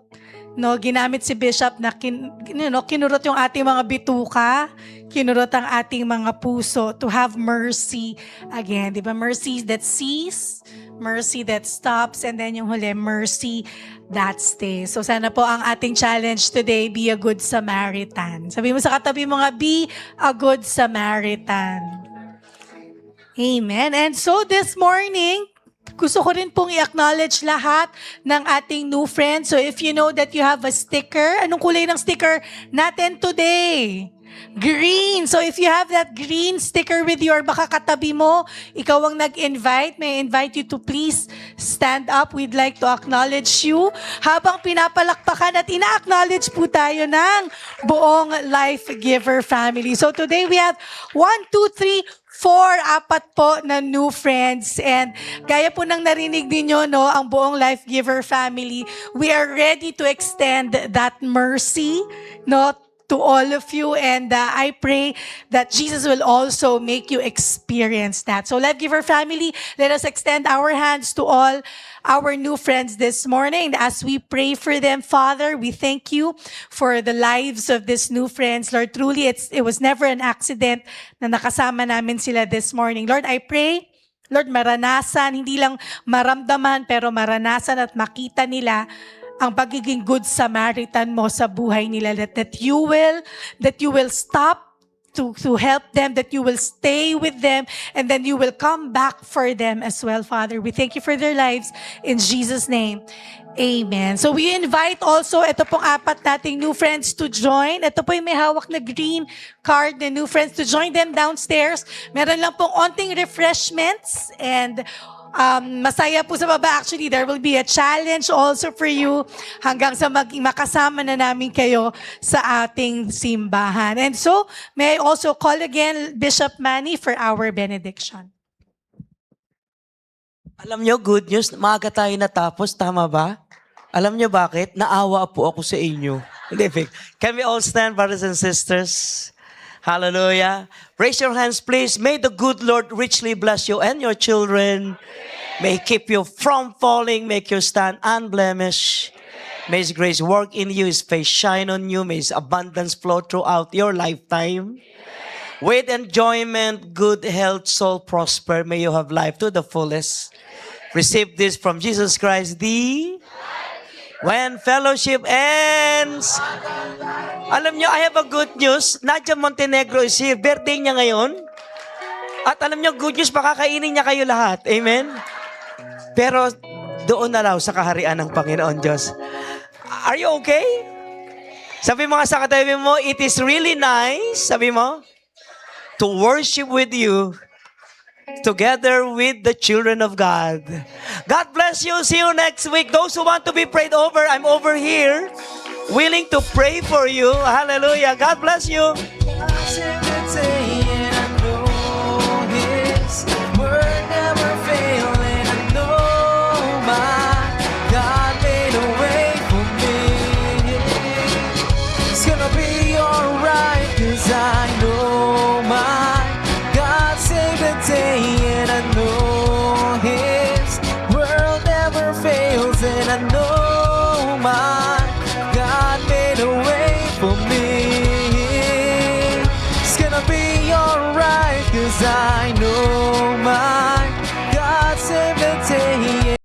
no, ginamit si Bishop na kinurot yung ating mga bituka, kinurot ang ating mga puso to have mercy again. Di ba? Mercy that sees, mercy that stops, and then yung huli, mercy that stays. So sana po ang ating challenge today, be a good Samaritan. Sabi mo sa katabi mo nga, be a good Samaritan. Amen. And so this morning, gusto ko rin pong i-acknowledge lahat ng ating new friends. So if you know that you have a sticker, anong kulay ng sticker natin today? Green. So if you have that green sticker with you or baka katabi mo, ikaw ang nag-invite, may I invite you to please stand up. We'd like to acknowledge you. Habang pinapalakpakan at ina-acknowledge po tayo ng buong Life Giver family. So today we have 1, 2, 3, 4, 4 po na new friends. And gaya po ng narinig ninyo, no, ang buong Life Giver family, we are ready to extend that mercy, no, to all of you, and I pray that Jesus will also make you experience that. So Life Giver family, let us extend our hands to all our new friends this morning. As we pray for them, Father, we thank you for the lives of these new friends. Lord, truly, it was never an accident na nakasama namin sila this morning. Lord, I pray, Lord, maranasan, hindi lang maramdaman, pero maranasan at makita nila ang pagiging good Samaritan mo sa buhay nila, that you will stop to help them, that you will stay with them, and then you will come back for them as well, Father. We thank you for their lives in Jesus' name. Amen. So we invite also, ito pong 4 nating new friends to join. Ito po yung may hawak na green card na new friends, to join them downstairs. Meron lang pong onting refreshments, and masaya po sa baba. Actually, there will be a challenge also for you hanggang sa makasama na namin kayo sa ating simbahan. And so, may I also call again Bishop Manny for our benediction.
Alam nyo, good news, maaga tayo natapos, tama ba? Alam nyo bakit? Naawa po ako sa inyo. Hindi, fake. Can we all stand, brothers and sisters? Hallelujah. Raise your hands, please. May the good Lord richly bless you and your children. May He keep you from falling, make you stand unblemished. May His grace work in you, His face shine on you. May His abundance flow throughout your lifetime. With enjoyment, good health, soul prosper. May you have life to the fullest. Receive this from Jesus Christ, when fellowship ends. Alam nyo, I have a good news. Nadia Montenegro is here. Birthday niya ngayon. At alam nyo, good news, makakainin niya kayo lahat. Amen? Pero doon na raw sa kaharian ng Panginoon Diyos. Are you okay? Sabi mo nga sa katabi mo, it is really nice, sabi mo, to worship with you together with the children of God. God bless you. See you next week. Those who want to be prayed over, I'm over here, willing to pray for you. Hallelujah. God bless you.
And I know my God made a way for me. It's gonna be alright, 'cause I know my